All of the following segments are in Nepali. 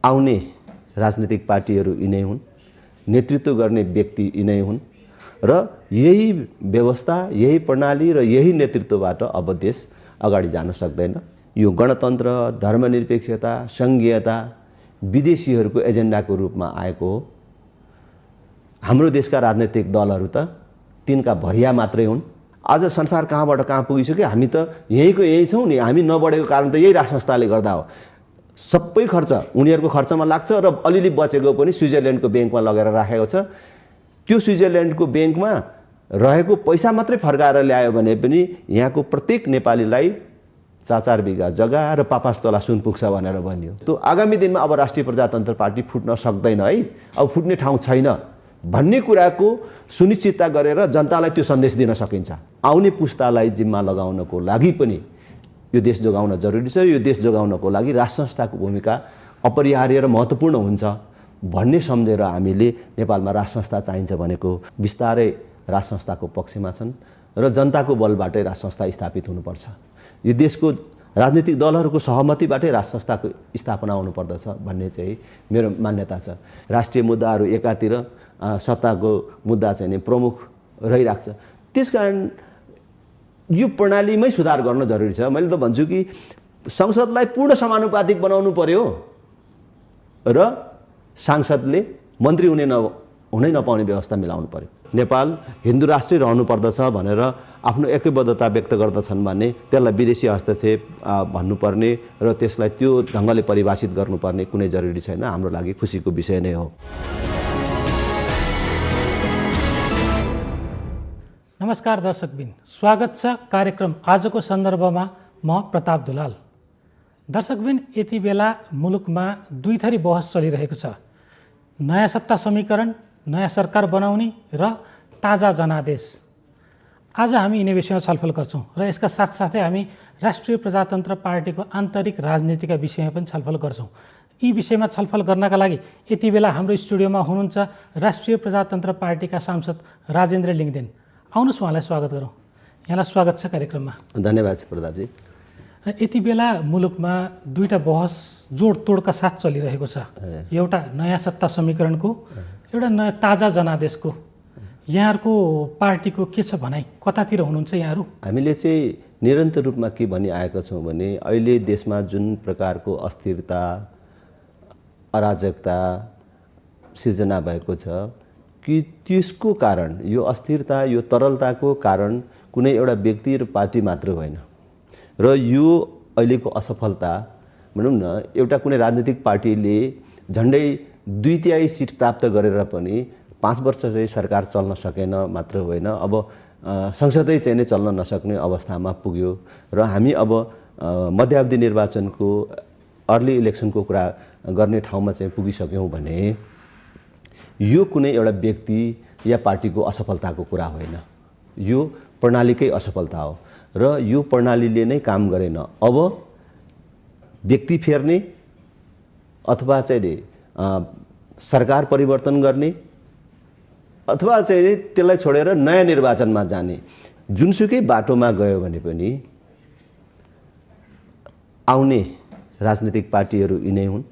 आउने राजनीतिक पार्टीहरू यिनै हुन्, नेतृत्व गर्ने व्यक्ति यिनै हुन् र यही व्यवस्था, यही प्रणाली र यही नेतृत्वबाट अब देश अगाडि जान सक्दैन। यो गणतन्त्र, धर्मनिरपेक्षता, सङ्घीयता विदेशीहरूको एजेन्डाको रूपमा आएको हो। हाम्रो देशका राजनीतिक दलहरू त तिनका भरिया मात्रै हुन्। आज संसार कहाँबाट कहाँ पुगिसक्यो, हामी त यहीँको यही छौँ नि। हामी नबढेको कारण त यही राज संस्थाले गर्दा हो। सबै खर्च उनीहरूको खर्चमा लाग्छ र अलिअलि बचेको पनि स्विजरल्यान्डको ब्याङ्कमा लगेर राखेको छ। त्यो स्विजरल्यान्डको ब्याङ्कमा रहेको पैसा मात्रै फर्काएर ल्यायो भने पनि यहाँको प्रत्येक नेपालीलाई 4-4 बिघा जग्गा र 5-5 तोला सुन पुग्छ भनेर भनियो। त्यो आगामी दिनमा अब राष्ट्रिय प्रजातन्त्र पार्टी फुट्न सक्दैन है, अब फुट्ने ठाउँ छैन भन्ने कुराको सुनिश्चितता गरेर जनतालाई त्यो सन्देश दिन सकिन्छ। आउने पुस्तालाई जिम्मा लगाउनको लागि पनि यो देश जोगाउन जरुरी छ। यो देश जोगाउनको लागि राज संस्थाको भूमिका अपरिहार्य र महत्त्वपूर्ण हुन्छ भन्ने सम्झेर हामीले नेपालमा राज संस्था चाहिन्छ भनेको बिस्तारै राज संस्थाको पक्षमा छन् र जनताको बलबाटै राज संस्था स्थापित हुनुपर्छ। यो देशको राजनीतिक दलहरूको सहमतिबाटै राज संस्थाको स्थापना हुनुपर्दछ भन्ने चाहिँ मेरो मान्यता छ। राष्ट्रिय मुद्दाहरू एकातिर, सत्ताको मुद्दा चाहिँ नि प्रमुख रहिरहेको छ। त्यसकारण यो प्रणालीमै सुधार गर्न जरुरी छ। मैले त भन्छु कि संसदलाई पूर्ण समानुपातिक बनाउनु पर्यो र सांसदले मन्त्री हुनै नपाउने व्यवस्था मिलाउनु पर्यो। नेपाल हिन्दू राष्ट्रै रहनुपर्दछ भनेर आफ्नो एकैबद्धता व्यक्त गर्दछन् भने त्यसलाई विदेशी हस्तक्षेप भन्नुपर्ने र त्यसलाई त्यो ढङ्गले परिभाषित गर्नुपर्ने कुनै जरुरी छैन। हाम्रो लागि खुसीको विषय नै हो। नमस्कार दर्शकबिन, स्वागत छ कार्यक्रम आजको सन्दर्भमा। म प्रताप दुलाल। दर्शकबिन, यति बेला मुलुकमा दुई थरी बहस चलिरहेको छ। नयाँ सत्ता समीकरण, नयाँ सरकार बनाउने र ताजा जनादेश। आज हामी यिनै विषयमा छलफल गर्छौँ र यसका साथसाथै हामी राष्ट्रिय प्रजातन्त्र पार्टीको आन्तरिक राजनीतिका विषयमा पनि छलफल गर्छौँ। यी विषयमा छलफल गर्नका लागि यति बेला हाम्रो स्टुडियोमा हुनुहुन्छ राष्ट्रिय प्रजातन्त्र पार्टीका सांसद राजेन्द्र लिङदेन। आउनुहोस्, उहाँलाई स्वागत गरौँ। यहाँलाई स्वागत छ कार्यक्रममा। धन्यवाद छ प्रतापजी। यति बेला मुलुकमा दुईटा बहस जोडतोडका साथ चलिरहेको छ। एउटा नयाँ सत्ता समीकरणको, एउटा नयाँ ताजा जनादेशको। यहाँहरूको पार्टीको के छ भनाइ, कतातिर हुनुहुन्छ यहाँहरू? हामीले चाहिँ निरन्तर रूपमा के भनिआएका छौँ भने अहिले देशमा जुन प्रकारको अस्थिरता, अराजकता सिर्जना भएको छ कि त्यसको कारण, यो अस्थिरता, यो तरलताको कारण कुनै एउटा व्यक्ति र पार्टी मात्र होइन र यो अहिलेको असफलता भनौँ न, एउटा कुनै राजनीतिक पार्टीले झन्डै 2/3 सिट प्राप्त गरेर पनि 5 वर्ष चाहिँ सरकार चल्न सकेन मात्र होइन, अब संसदै चाहिँ नै चल्न नसक्ने अवस्थामा पुग्यो र हामी अब मध्यावधि निर्वाचनको, अर्ली इलेक्सनको कुरा गर्ने ठाउँमा चाहिँ पुगिसक्यौँ भने यो कुनै एउटा व्यक्ति या पार्टीको असफलताको कुरा होइन, यो प्रणालीकै असफलता हो र यो प्रणालीले नै काम गरेन। अब व्यक्ति फेर्ने अथवा चाहिँ सरकार परिवर्तन गर्ने अथवा चाहिँ त्यसलाई छोडेर नयाँ निर्वाचनमा जाने, जुनसुकै बाटोमा गयो भने पनि आउने राजनीतिक पार्टीहरू यिनै हुन्,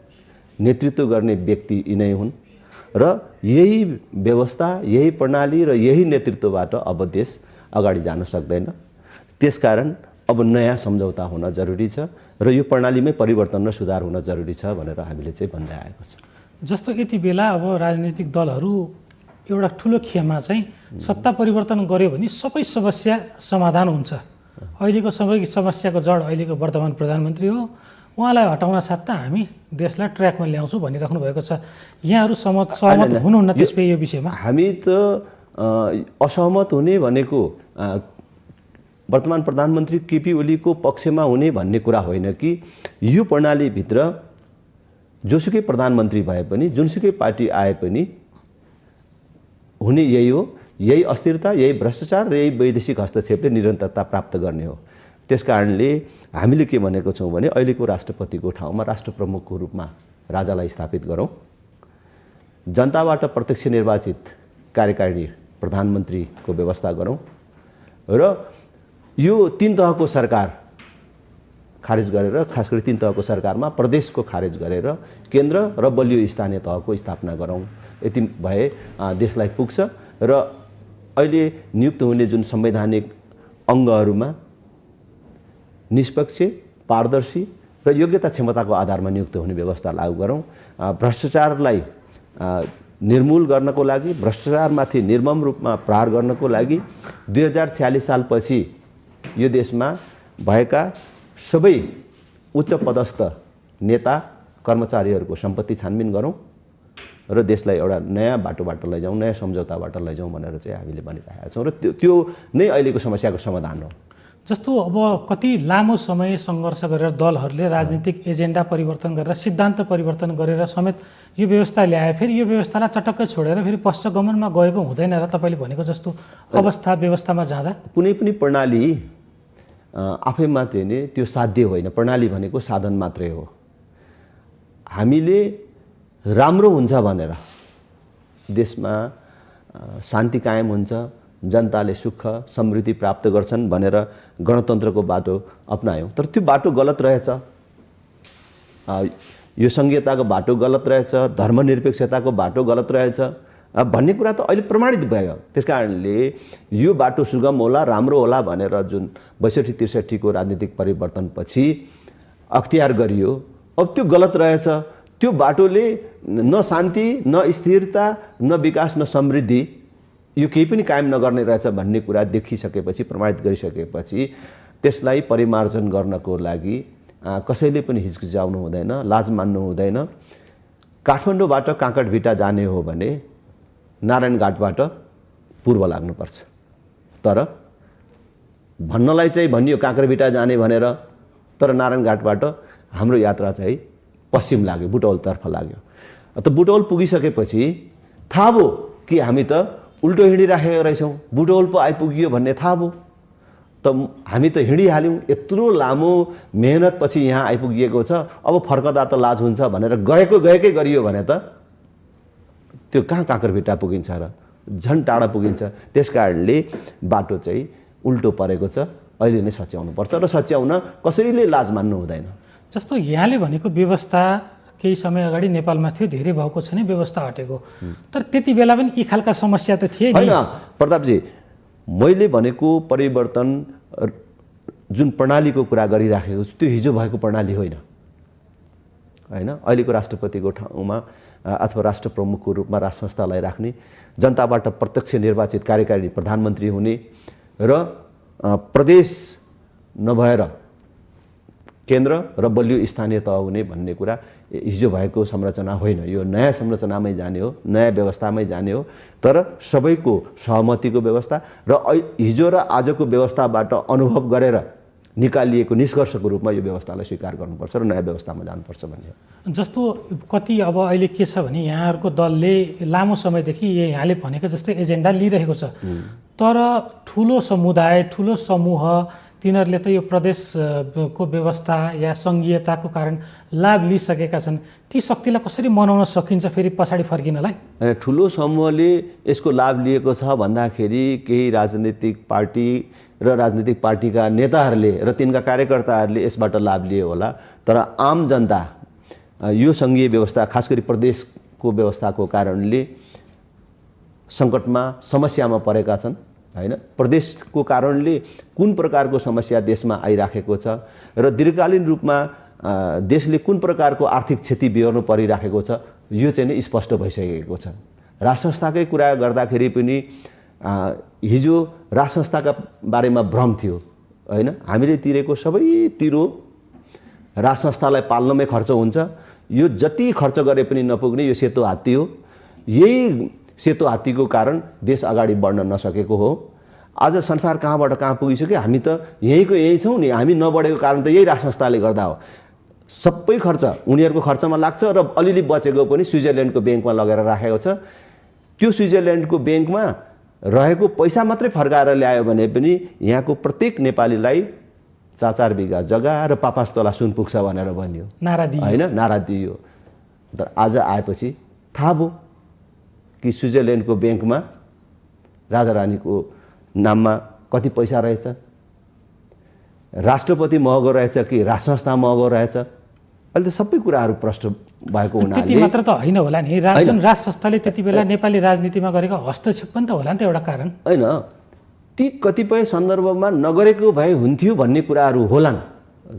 नेतृत्व गर्ने व्यक्ति यिनै हुन् र यही व्यवस्था, यही प्रणाली र यही नेतृत्वबाट अब देश अगाडि जान सक्दैन। त्यसकारण अब नयाँ सम्झौता हुन जरुरी छ र यो प्रणालीमै परिवर्तन र सुधार हुन जरुरी छ भनेर हामीले चाहिँ भन्दै आएको छौँ। जस्तो यति बेला अब राजनीतिक दलहरू एउटा ठुलो खेमा चाहिँ सत्ता परिवर्तन गर्यो भने सबै समस्या समाधान हुन्छ। अहिलेको सबै समस्याको जड अहिलेको वर्तमान प्रधानमन्त्री हो, उहाँलाई हटाउन साथ हामी देशलाई ट्र्याकमा ल्याउँछौँ भनिराख्नु भएको छ। यहाँहरू सहमत हुनुहुन्न त्यसपछि यो विषयमा? हामी त असहमत हुने भनेको वर्तमान प्रधानमन्त्री केपी ओलीको पक्षमा हुने भन्ने कुरा होइन कि यो प्रणालीभित्र जोसुकै प्रधानमन्त्री भए पनि, जुनसुकै पार्टी आए पनि हुने यही हो। यही अस्थिरता, यही भ्रष्टाचार र यही वैदेशिक हस्तक्षेपले निरन्तरता प्राप्त गर्ने हो। त्यसकारणले हामीले के भनेको छौँ भने अहिलेको राष्ट्रपतिको ठाउँमा राष्ट्र प्रमुखको रूपमा राजालाई स्थापित गरौँ, जनताबाट प्रत्यक्ष निर्वाचित कार्यकारिणी प्रधानमन्त्रीको व्यवस्था गरौँ र यो 3 तहको सरकार खारेज गरेर खास गरी 3 तहको सरकारमा प्रदेशको खारेज गरेर केन्द्र र बलियो स्थानीय तहको स्थापना गरौँ। यति भए देशलाई पुग्छ र अहिले नियुक्त हुने जुन संवैधानिक अङ्गहरूमा निष्पक्ष, पारदर्शी र योग्यता क्षमताको आधारमा नियुक्त हुने व्यवस्था लागू गरौँ। भ्रष्टाचारलाई निर्मूल गर्नको लागि, भ्रष्टाचारमाथि निर्मम रूपमा प्रहार गर्नको लागि 2046 सालपछि यो देशमा भएका सबै उच्च पदस्थ नेता कर्मचारीहरूको सम्पत्ति छानबिन गरौँ र देशलाई एउटा नयाँ बाटोबाट लैजाउँ, नयाँ सम्झौताबाट लैजाउँ भनेर चाहिँ हामीले भनिरहेका छौँ र त्यो नै अहिलेको समस्याको समाधान हो। जस्तो अब कति लामो समय सङ्घर्ष गरेर दलहरूले राजनीतिक एजेन्डा परिवर्तन गरेर सिद्धान्त परिवर्तन गरेर समेत यो व्यवस्था ल्याए, फेरि यो व्यवस्थालाई चटक्कै छोडेर फेरि पश्चगमनमा गएको हुँदैन र तपाईँले भनेको जस्तो अवस्था व्यवस्थामा जाँदा कुनै पनि प्रणाली आफैमा चाहिँ नि त्यो साध्य होइन। प्रणाली भनेको साधन मात्रै हो। हामीले राम्रो हुन्छ भनेर देशमा शान्ति कायम हुन्छ, जनताले सुख समृद्धि प्राप्त गर्छन् भनेर गणतन्त्रको बाटो अपनायौँ, तर त्यो बाटो गलत रहेछ। यो संघीयताको बाटो गलत रहेछ, धर्मनिरपेक्षताको बाटो गलत रहेछ भन्ने कुरा त अहिले प्रमाणित भयो। त्यसकारणले यो बाटो सुगम होला, राम्रो होला भनेर जुन 62-63 को राजनीतिक परिवर्तनपछि अख्तियार गरियो, अब त्यो गलत रहेछ। त्यो बाटोले न शान्ति, न स्थिरता, न विकास, न समृद्धि, यो केही पनि कायम नगर्ने रहेछ भन्ने कुरा देखिसकेपछि, प्रमाणित गरिसकेपछि त्यसलाई परिमार्जन गर्नको लागि कसैले पनि हिचकिचाउनु हुँदैन, लाज मान्नु हुँदैन। काठमाडौँबाट काँकडभिटा जाने हो भने नारायणघाटबाट पूर्व लाग्नुपर्छ, तर भन्नलाई चाहिँ भनियो काँकडभिटा जाने भनेर, तर नारायणघाटबाट हाम्रो यात्रा चाहिँ पश्चिम लाग्यो, बुटवलतर्फ लाग्यो। त बुटवल पुगिसकेपछि थाहा भयो कि हामी त उल्टो हिँडिराखेका रहेछौँ, बुटवल पो आइपुगियो भन्ने थाहा भयो। त हामी त हिँडिहाल्यौँ, यत्रो लामो मेहनतपछि यहाँ आइपुगिएको छ, अब फर्कदा त लाज हुन्छ भनेर गएकै गरियो भने त त्यो कहाँ काँकडभिटा पुगिन्छ र झन् टाढा पुगिन्छ। त्यसकारणले बाटो चाहिँ उल्टो परेको छ, अहिले नै सच्याउनुपर्छ र सच्याउन कसैले लाज मान्नु हुँदैन। जस्तो यहाँले भनेको व्यवस्था केही समय अगाडि नेपालमा थियो, धेरै भएको छ नि व्यवस्था हटेको, तर त्यति बेला पनि यी खालका समस्या त थिए नि। होइन प्रतापजी, मैले भनेको परिवर्तन जुन प्रणालीको कुरा गरिराखेको छु त्यो हिजो भएको प्रणाली होइन। अहिलेको राष्ट्रपतिको ठाउँमा अथवा राष्ट्र प्रमुखको रूपमा राष्ट्र संस्थालाई राख्ने, जनताबाट प्रत्यक्ष निर्वाचित कार्यकारी प्रधानमन्त्री हुने र प्रदेश नभएर केन्द्र र बलियो स्थानीय तह हुने भन्ने कुरा हिजो भएको संरचना होइन। यो नयाँ संरचनामै जाने हो, नयाँ व्यवस्थामै जाने हो, तर सबैको सहमतिको व्यवस्था र हिजो र आजको व्यवस्थाबाट अनुभव गरेर निकालिएको निष्कर्षको रूपमा यो व्यवस्थालाई स्वीकार गर्नुपर्छ र नयाँ व्यवस्थामा जानुपर्छ भन्ने। जस्तो कति अब अहिले के छ भने यहाँहरूको दलले लामो समयदेखि यहाँले भनेको जस्तै एजेन्डा लिइरहेको छ, तर ठुलो समुदाय, ठुलो समूह तिनीहरूले त यो प्रदेशको व्यवस्था या सङ्घीयताको कारण लाभ लिइसकेका छन्। ती शक्तिलाई कसरी मनाउन सकिन्छ फेरि पछाडि फर्किनलाई? ठुलो समूहले यसको लाभ लिएको छ भन्दाखेरि केही राजनीतिक पार्टी र राजनीतिक पार्टीका नेताहरूले र तिनका कार्यकर्ताहरूले यसबाट लाभ लिए होला, तर आम जनता यो सङ्घीय व्यवस्था खास गरी प्रदेशको व्यवस्थाको कारणले सङ्कटमा, समस्यामा परेका छन्। प्रदेशको कारणले कुन प्रकारको समस्या देशमा आइराखेको छ र दीर्घकालीन रूपमा देशले कुन प्रकारको आर्थिक क्षति बिहोर्नु परिराखेको छ, यो चाहिँ नै स्पष्ट भइसकेको छ। राष्ट्र संस्थाकै कुरा गर्दाखेरि पनि हिजो राष्ट्र संस्थाका बारेमा भ्रम थियो। हामीले तिरेको सबै तिरो राष्ट्र संस्थालाई पाल्नमै खर्च हुन्छ, यो जति खर्च गरे पनि नपुग्ने यो सेतो हात्ती हो। यही सेतो हात्तीको कारण देश अगाडि बढ्न नसकेको हो। आज संसार कहाँबाट कहाँ पुगिसक्यो, हामी त यहीँको यही छौँ नि। हामी नबढेको कारण त यही राष्ट्र संस्थाले गर्दा हो। सबै खर्च उनीहरूको खर्चमा लाग्छ र अलिअलि बचेको पनि स्विजरल्यान्डको ब्याङ्कमा लगेर राखेको छ। त्यो स्विजरल्यान्डको ब्याङ्कमा रहेको पैसा मात्रै फर्काएर ल्यायो भने पनि यहाँको प्रत्येक नेपालीलाई 4-4 बिघा जग्गा र 5-5 तोला सुन पुग्छ भनेर भनियो, नारा दियो। तर आज आएपछि थाहा भयो कि स्विजरल्यान्डको ब्याङ्कमा राजा रानीको नाममा कति पैसा रहेछ। राष्ट्रपति महँगो रहेछ कि राज संस्था महँगो रहेछ, अहिले त सबै कुराहरू प्रश्न भएको हुनाले त्यति मात्र त होइन होला नि। जुन राज संस्थाले त्यति बेला नेपाली राजनीतिमा गरेको हस्तक्षेप पनि त होला नि त एउटा कारण होइन। ती कतिपय सन्दर्भमा नगरेको भए हुन्थ्यो भन्ने कुराहरू होलान्,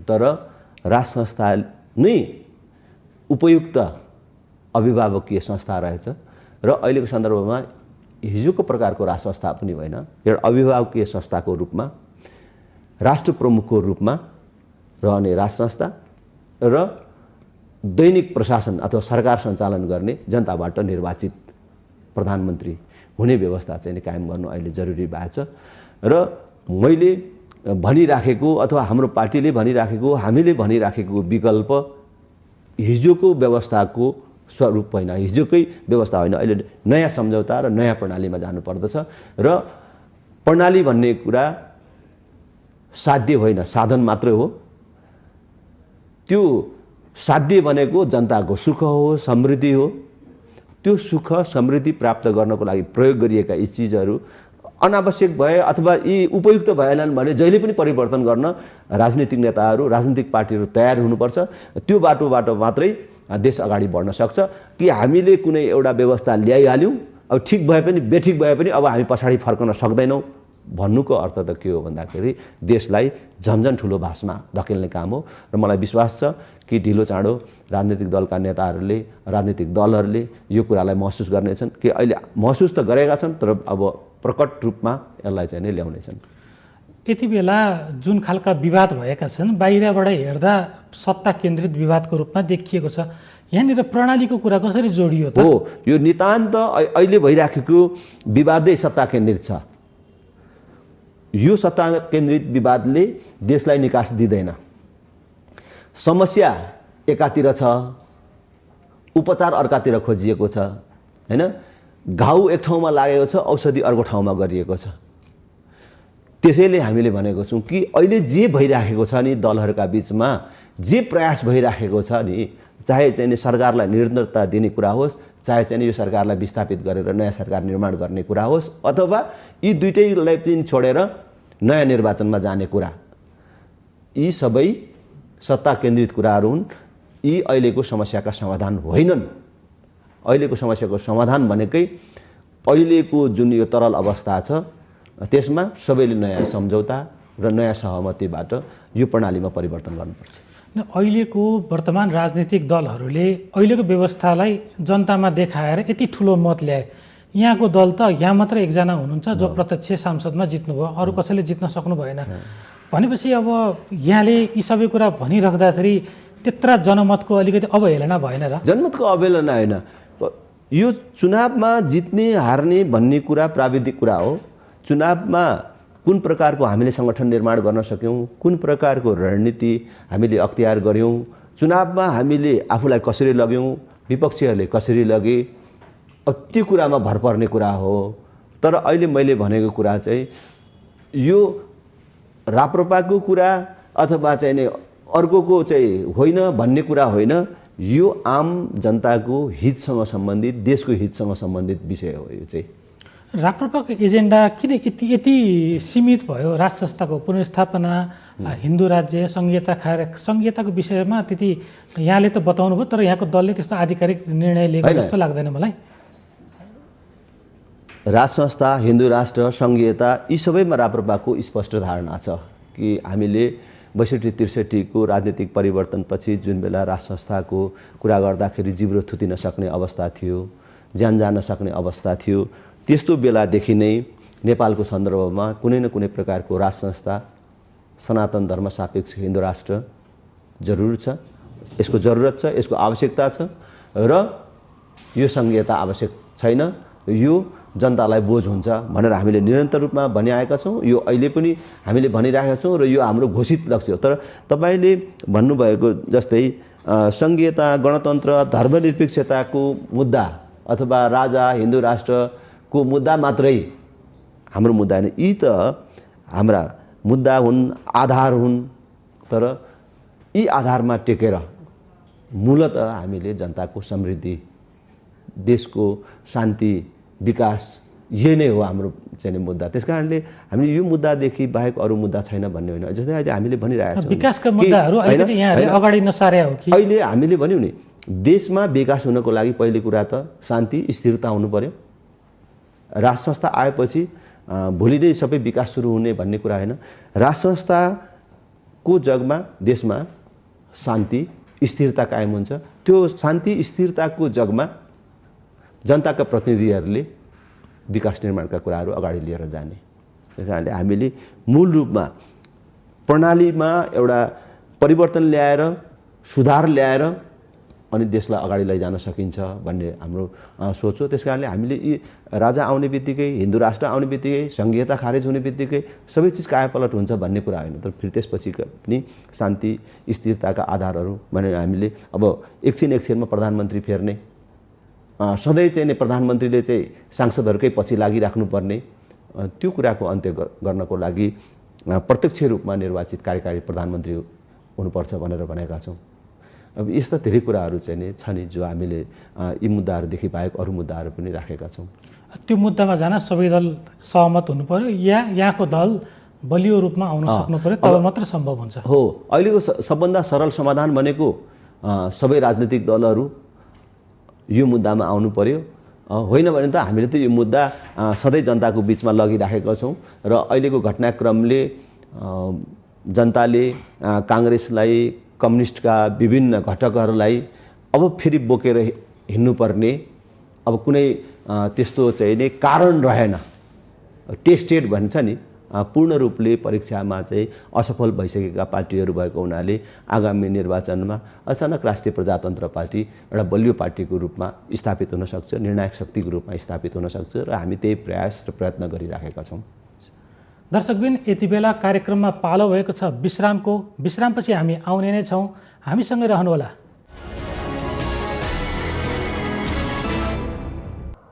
तर राज संस्था नै उपयुक्त अभिभावकीय संस्था रहेछ र अहिलेको सन्दर्भमा हिजोको प्रकारको राज संस्था पनि होइन, एउटा अभिभावकीय संस्थाको रूपमा राष्ट्र प्रमुखको रूपमा रहने राज संस्था र दैनिक प्रशासन अथवा सरकार सञ्चालन गर्ने जनताबाट निर्वाचित प्रधानमन्त्री हुने व्यवस्था चाहिँ कायम गर्नु अहिले जरुरी भएको छ। र मैले भनिराखेको अथवा हाम्रो पार्टीले भनिराखेको, हामीले भनिराखेको विकल्प हिजोको व्यवस्थाको स्वरूप होइन, हिजोकै व्यवस्था होइन, अहिले नयाँ सम्झौता र नयाँ प्रणालीमा जानुपर्दछ। र प्रणाली भन्ने कुरा साध्य होइन, साधन मात्रै हो। त्यो साध्य भनेको जनताको सुख हो, समृद्धि हो। त्यो सुख समृद्धि प्राप्त गर्नको लागि प्रयोग गरिएका यी चिजहरू अनावश्यक भए अथवा यी उपयुक्त भएनन् भने जहिले पनि परिवर्तन गर्न राजनीतिक नेताहरू, राजनीतिक पार्टीहरू तयार हुनुपर्छ। त्यो बाटोबाट मात्रै देश अगाडि बढ्न सक्छ। कि हामीले कुनै एउटा व्यवस्था ल्याइहाल्यौँ, अब ठिक भए पनि बेठिक भए पनि अब हामी पछाडि फर्कन सक्दैनौँ भन्नुको अर्थ त के हो भन्दाखेरि देशलाई झन्झन ठुलो भाषमा धकेल्ने काम हो। र मलाई विश्वास छ कि ढिलो चाँडो राजनीतिक दलका नेताहरूले, राजनीतिक दलहरूले यो कुरालाई महसुस गर्नेछन् कि अहिले महसुस त गरेका छन्, तर अब प्रकट रूपमा यसलाई चाहिँ नै ल्याउनेछन्। यति बेला जुन खालका विवाद भएका छन् बाहिरबाट हेर्दा सत्ता केन्द्रित विवादको रूपमा देखिएको छ, यहाँनिर प्रणालीको कुरा कसरी जोडियो त? हो, यो नितान्त अहिले भइराखेको विवादै सत्ता केन्द्रित छ। यो सत्ता केन्द्रित विवादले देशलाई निकास दिँदैन। समस्या एकातिर छ, उपचार अर्कातिर खोजिएको छ, हैन? घाउ एक ठाउँमा लागेको छ, औषधि अर्को ठाउँमा गरिएको छ। त्यसैले हामीले भनेको छौँ कि अहिले जे भइराखेको छ नि दलहरूका बिचमा, जे प्रयास भइराखेको छ नि, चाहे चाहिँ नि सरकारलाई निरन्तरता दिने कुरा होस्, चाहे चाहिँ यो सरकारलाई विस्थापित गरेर नयाँ सरकार निर्माण गर्ने कुरा होस्, अथवा यी दुईटैलाई पनि छोडेर नयाँ निर्वाचनमा जाने कुरा, यी सबै सत्ता केन्द्रित कुराहरू हुन्। यी अहिलेको समस्याका समाधान होइनन्। अहिलेको समस्याको समाधान भनेकै अहिलेको जुन यो तरल अवस्था छ त्यसमा सबैले नयाँ सम्झौता र नयाँ सहमतिबाट यो प्रणालीमा परिवर्तन गर्नुपर्छ। अहिलेको वर्तमान राजनीतिक दलहरूले अहिलेको व्यवस्थालाई जनतामा देखाएर यति ठुलो मत ल्याए। यहाँको दल त यहाँ मात्र एकजना हुनुहुन्छ जो प्रत्यक्ष सांसदमा जित्नुभयो, अरू कसैले जित्न सक्नु भएन भनेपछि अब यहाँले यी सबै कुरा भनिराख्दाखेरि त्यत्रा जनमतको अलिकति अवहेलना भएन र? जनमतको अवहेलना होइन, यो चुनावमा जित्ने हार्ने भन्ने कुरा प्राविधिक कुरा हो। चुनावमा कुन प्रकारको हामीले सङ्गठन निर्माण गर्न सक्यौँ, कुन प्रकारको रणनीति हामीले अख्तियार गऱ्यौँ, चुनावमा हामीले आफूलाई कसरी लग्यौँ, विपक्षीहरूले कसरी लगे, अब त्यो कुरामा भर पर्ने कुरा हो। तर अहिले मैले भनेको कुरा चाहिँ यो राप्रपाको कुरा अथवा चाहिँ नि अर्कोको चाहिँ होइन भन्ने कुरा होइन, यो आम जनताको हितसँग सम्बन्धित, देशको हितसँग सम्बन्धित विषय हो। यो चाहिँ राप्रपाको एजेन्डा किन यति सीमित भयो? राज संस्थाको पुनर्स्थापना, हिन्दू राज्य, संघीयताको विषयमा त्यति यहाँले त बताउनु भयो, तर यहाँको दलले त्यस्तो आधिकारिक निर्णय लिएको जस्तो लाग्दैन मलाई। राज संस्था, हिन्दू राष्ट्र, संघीयता यी सबैमा राप्रपाको स्पष्ट धारणा छ कि हामीले 62-63 को राजनीतिक परिवर्तनपछि जुन बेला राज संस्थाको कुरा गर्दाखेरि जिब्रो थुतिन सक्ने अवस्था थियो, ज्यान जान सक्ने अवस्था थियो, त्यस्तो बेलादेखि नै नेपालको सन्दर्भमा कुनै न कुनै प्रकारको राज संस्था, सनातन धर्म सापेक्ष हिन्दू राष्ट्र जरुर छ। यसको जरुरत छ, यसको आवश्यकता छ र यो संघीयता आवश्यक छैन, यो जनतालाई बोझ हुन्छ भनेर हामीले निरन्तर रूपमा भनिआएका छौँ। यो अहिले पनि हामीले भनिरहेका छौँ र यो हाम्रो घोषित लक्ष्य हो। तर तपाईले भन्नुभएको जस्तै संघीयता, गणतन्त्र, धर्मनिरपेक्षताको मुद्दा अथवा राजा, हिन्दू राष्ट्रको मुद्दा मात्रै हाम्रो मुद्दा होइन, यी त हाम्रा मुद्दा हुन्, आधार हुन्। तर यी आधारमा टेकेर मूलतः हामीले जनताको समृद्धि, देशको शान्ति, विकास यही नै हो हाम्रो चाहिँ मुद्दा। त्यस कारणले हामीले यो मुद्दादेखि बाहेक अरू मुद्दा छैन भन्ने होइन। जस्तै अहिले हामीले भनिरहेका छौँ विकासका मुद्दाहरू अलिकति यहाँहरूले अगाडि नसारे हो कि? अहिले हामीले भन्यौँ नि, देशमा विकास हुनको लागि पहिलो कुरा त शान्ति स्थिरता हुनु पर्यो। राज संस्था आएपछि भोलि नै सबै विकास सुरु हुने भन्ने कुरा होइन। राज संस्थाको जगमा देशमा शान्ति स्थिरता कायम हुन्छ। त्यो शान्ति स्थिरताको जगमा जनताका प्रतिनिधिहरूले विकास निर्माणका कुराहरू अगाडि लिएर जाने। त्यस कारणले हामीले मूल रूपमा प्रणालीमा एउटा परिवर्तन ल्याएर सुधार ल्याएर अनि देशलाई अगाडि लैजान सकिन्छ भन्ने हाम्रो सोच हो। त्यस कारणले हामीले यी राजा आउने बित्तिकै, हिन्दू राष्ट्र आउने बित्तिकै, सङ्घीयता खारेज हुने बित्तिकै सबै चिज कायापलट हुन्छ भन्ने कुरा होइन। तर फेरि त्यसपछि पनि शान्ति स्थिरताका आधारहरू भनेर हामीले अब एकछिनमा प्रधानमन्त्री फेर्ने, सधैँ चाहिँ नि प्रधानमन्त्रीले चाहिँ सांसदहरूकै पछि लागिराख्नुपर्ने, त्यो कुराको अन्त्य गर्नको लागि प्रत्यक्ष रूपमा निर्वाचित कार्यकारी प्रधानमन्त्री हुनुपर्छ भनेर भनेका छौँ। अब यस्ता धेरै कुराहरू चाहिँ नि छ नि जो हामीले यी मुद्दाहरूदेखि बाहेक अरू मुद्दाहरू पनि राखेका छौँ। त्यो मुद्दामा जान सबै दल सहमत हुनु पर्यो या यहाँको दल बलियो रूपमा आउन सक्नु पर्यो, तब मात्र सम्भव हुन्छ। हो, अहिलेको सबभन्दा सरल समाधान भनेको सबै राजनीतिक दलहरू यो मुद्दामा आउनु पर्यो। होइन भने त हामीले त यो मुद्दा सधैँ जनताको बिचमा लगिराखेका छौँ र अहिलेको घटनाक्रमले जनताले काङ्ग्रेसलाई, कम्युनिस्टका विभिन्न घटकहरूलाई अब फेरि बोकेर हिँड्नुपर्ने अब कुनै त्यस्तो चाहिँ नि कारण रहेन। टेस्टेड भन्छ नि, पूर्ण रूपले परीक्षामा चाहिँ असफल भइसकेका पार्टीहरू भएको हुनाले आगामी निर्वाचनमा अचानक राष्ट्रिय प्रजातन्त्र पार्टी एउटा बलियो पार्टीको रूपमा स्थापित हुन सक्छ, निर्णायक शक्तिको रूपमा स्थापित हुन सक्छ र हामी त्यही प्रयास र प्रयत्न गरिराखेका छौँ। दर्शकबिन, यति बेला कार्यक्रममा पालो भएको छ विश्रामको। विश्रामपछि हामी आउने नै छौँ, हामीसँगै रहनुहोला।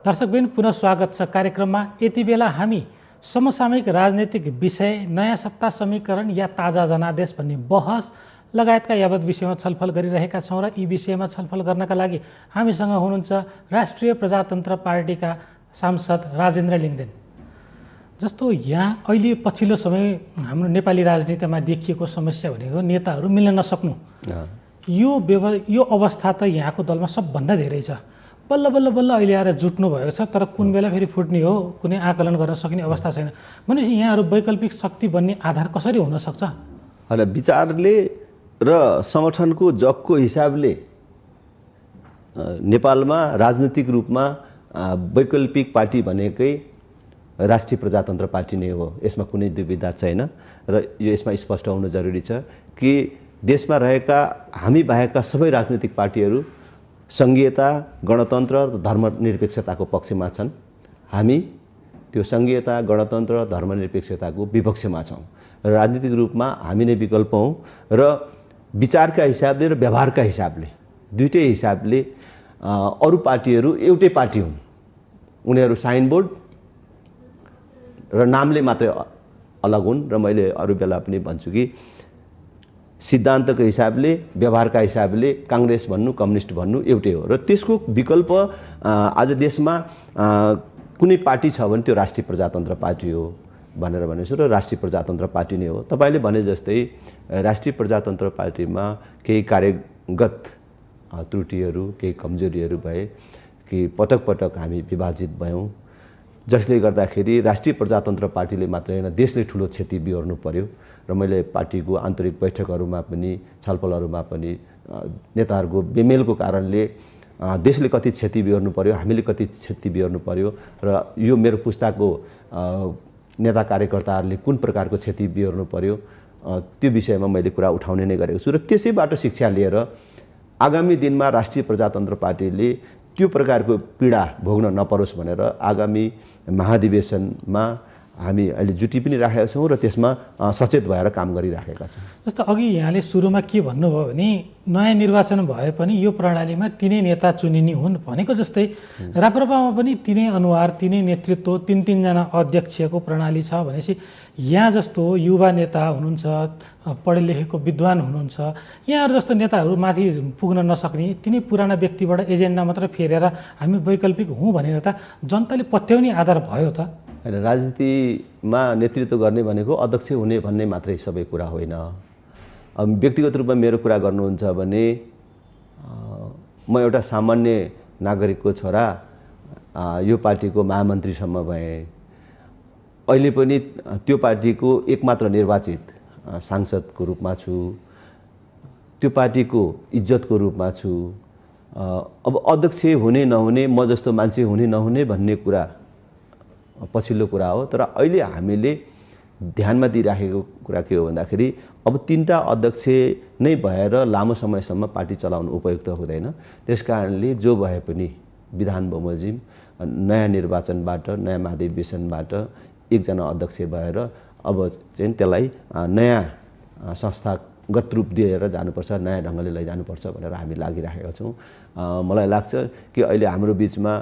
दर्शकबिन, पुनः स्वागत छ कार्यक्रममा। यति बेला हामी समसामयिक राजनीतिक विषय, नयाँ सत्ता समीकरण या ताजा जनादेश भन्ने बहस लगायतका यावत विषयमा छलफल गरिरहेका छौँ र यी विषयमा छलफल गर्नका लागि हामीसँग हुनुहुन्छ राष्ट्रिय प्रजातन्त्र पार्टीका सांसद राजेन्द्र लिङ्गदेन। जस्तो यहाँ अहिले पछिल्लो समय हाम्रो नेपाली राजनीतिमा देखिएको समस्या भनेको नेताहरू मिल्न नसक्नु। यो अवस्था त यहाँको दलमा सबभन्दा धेरै छ। बल्ल बल्ल बल्ल अहिले आएर जुट्नु भएको छ, तर कुन बेला फेरि फुट्ने हो कुनै आकलन गर्न सक्ने अवस्था छैन। भनेपछि यहाँहरू वैकल्पिक शक्ति बन्ने आधार कसरी हुनसक्छ? होइन, विचारले र सङ्गठनको जगको हिसाबले नेपालमा राजनीतिक रूपमा वैकल्पिक पार्टी भनेकै राष्ट्रिय प्रजातन्त्र पार्टी नै हो। यसमा कुनै दुविधा छैन र यो यसमा स्पष्ट हुनु जरुरी छ कि देशमा रहेका हामी बाहेकका सबै राजनीतिक पार्टीहरू सङ्घीयता, गणतन्त्र र धर्मनिरपेक्षताको पक्षमा छन्। हामी त्यो सङ्घीयता, गणतन्त्र र धर्मनिरपेक्षताको विपक्षमा छौँ र राजनीतिक रूपमा हामी नै विकल्प हौँ र विचारका हिसाबले र व्यवहारका हिसाबले दुईटै हिसाबले अरू पार्टीहरू एउटै पार्टी हुन्। उनीहरू साइनबोर्ड र नामले मात्रै अलग हुन् र मैले अरू बेला पनि भन्छु कि सिद्धान्तको हिसाबले, व्यवहारका हिसाबले काङ्ग्रेस भन्नु, कम्युनिस्ट भन्नु एउटै हो र त्यसको विकल्प आज देशमा कुनै पार्टी छ भने त्यो राष्ट्रिय प्रजातन्त्र पार्टी हो भनेर भनेछु र राष्ट्रिय प्रजातन्त्र पार्टी नै हो। तपाईँले भने जस्तै राष्ट्रिय प्रजातन्त्र पार्टीमा केही कार्यगत त्रुटिहरू, केही कमजोरीहरू भए कि पटक पटक हामी विभाजित भयौँ, जसले गर्दाखेरि राष्ट्रिय प्रजातन्त्र पार्टीले मात्र होइन देशले ठुलो क्षति बिहोर्नु पर्यो र मैले पार्टीको आन्तरिक बैठकहरूमा पनि छलफलहरूमा पनि नेताहरूको बेमेलको कारणले देशले कति क्षति बिहोर्नु पर्यो, हामीले कति क्षति बिहोर्नु पर्यो र यो मेरो पुस्ताको नेता कार्यकर्ताहरूले कुन प्रकारको क्षति बिहोर्नु पर्यो त्यो विषयमा मैले कुरा उठाउने नै गरेको छु र त्यसैबाट शिक्षा लिएर आगामी दिनमा राष्ट्रिय प्रजातन्त्र पार्टीले त्यो प्रकारको पीडा भोग्न नपरोस् भनेर आगामी महाधिवेशनमा हामी अहिले जुटी पनि राखेका छौँ र त्यसमा सचेत भएर काम गरिराखेका छौँ। जस्तो अघि यहाँले सुरुमा के भन्नुभयो भने नयाँ निर्वाचन भए पनि यो प्रणालीमा तिनै नेता चुनिने हुन् भनेको जस्तै राप्रपामा पनि तिनै अनुहार तिनै नेतृत्व तीनजना अध्यक्षको प्रणाली छ भनेपछि यहाँ जस्तो युवा नेता हुनुहुन्छ, पढे लेखेको विद्वान हुनुहुन्छ, यहाँहरू जस्तो नेताहरू माथि पुग्न नसक्ने तिनै पुराना व्यक्तिबाट एजेन्डा मात्र फेरेर हामी वैकल्पिक हौँ भनेर त जनताले पत्याउने आधार भयो त? होइन, राजनीतिमा नेतृत्व गर्ने भनेको अध्यक्ष हुने भन्ने मात्रै सबै कुरा होइन। अब व्यक्तिगत रूपमा मेरो कुरा गर्नुहुन्छ भने म एउटा सामान्य नागरिकको छोरा, यो पार्टीको महामन्त्रीसम्म भएँ। अहिले पनि त्यो पार्टीको एकमात्र निर्वाचित सांसदको रूपमा छु, त्यो पार्टीको इज्जतको रूपमा छु। अब अध्यक्ष हुने नहुने, म जस्तो मान्छे हुने नहुने भन्ने कुरा पछिल्लो कुरा हो। तर अहिले हामीले ध्यानमा दिइराखेको कुरा के हो भन्दाखेरि अब तीनटा अध्यक्ष नै भएर लामो समयसम्म पार्टी चलाउनु उपयुक्त हुँदैन। त्यस कारणले जो भए पनि विधान बमोजिम नयाँ निर्वाचनबाट, नयाँ महाधिवेशनबाट एकजना अध्यक्ष भएर अब चाहिँ त्यसलाई नयाँ संस्थागत रूप दिएर जानुपर्छ, नयाँ ढङ्गले लैजानुपर्छ भनेर हामी लागिराखेका छौँ। मलाई लाग्छ कि अहिले हाम्रो बिचमा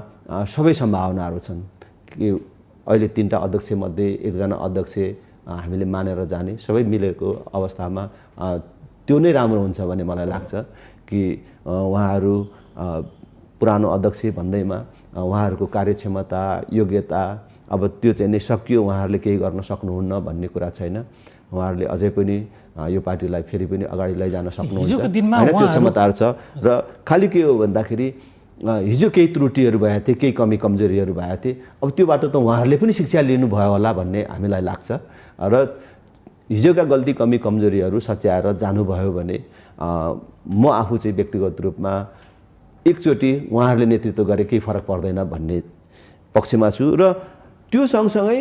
सबै सम्भावनाहरू छन् कि अहिले तीनटा अध्यक्षमध्ये एकजना अध्यक्ष हामीले मानेर जाने, सबै मिलेको अवस्थामा त्यो नै राम्रो हुन्छ भन्ने मलाई लाग्छ कि उहाँहरू पुरानो अध्यक्ष भन्दैमा उहाँहरूको कार्यक्षमता, योग्यता अब त्यो चाहिँ नै सकियो, उहाँहरूले केही गर्न सक्नुहुन्न भन्ने कुरा छैन। उहाँहरूले अझै पनि यो पार्टीलाई फेरि पनि अगाडि लैजान सक्नुहुन्छ, होइन, त्यो क्षमताहरू छ। र खालि के हो भन्दाखेरि हिजो केही त्रुटिहरू भएका थिए, केही कमी कमजोरीहरू भएका थिए, अब त्योबाट त उहाँहरूले पनि शिक्षा लिनुभयो होला भन्ने हामीलाई लाग्छ। र हिजोका गल्ती कमी कमजोरीहरू सच्याएर जानुभयो भने म आफू चाहिँ व्यक्तिगत रूपमा एकचोटि उहाँहरूले नेतृत्व गरे केही फरक पर्दैन भन्ने पक्षमा छु। र त्यो सँगसँगै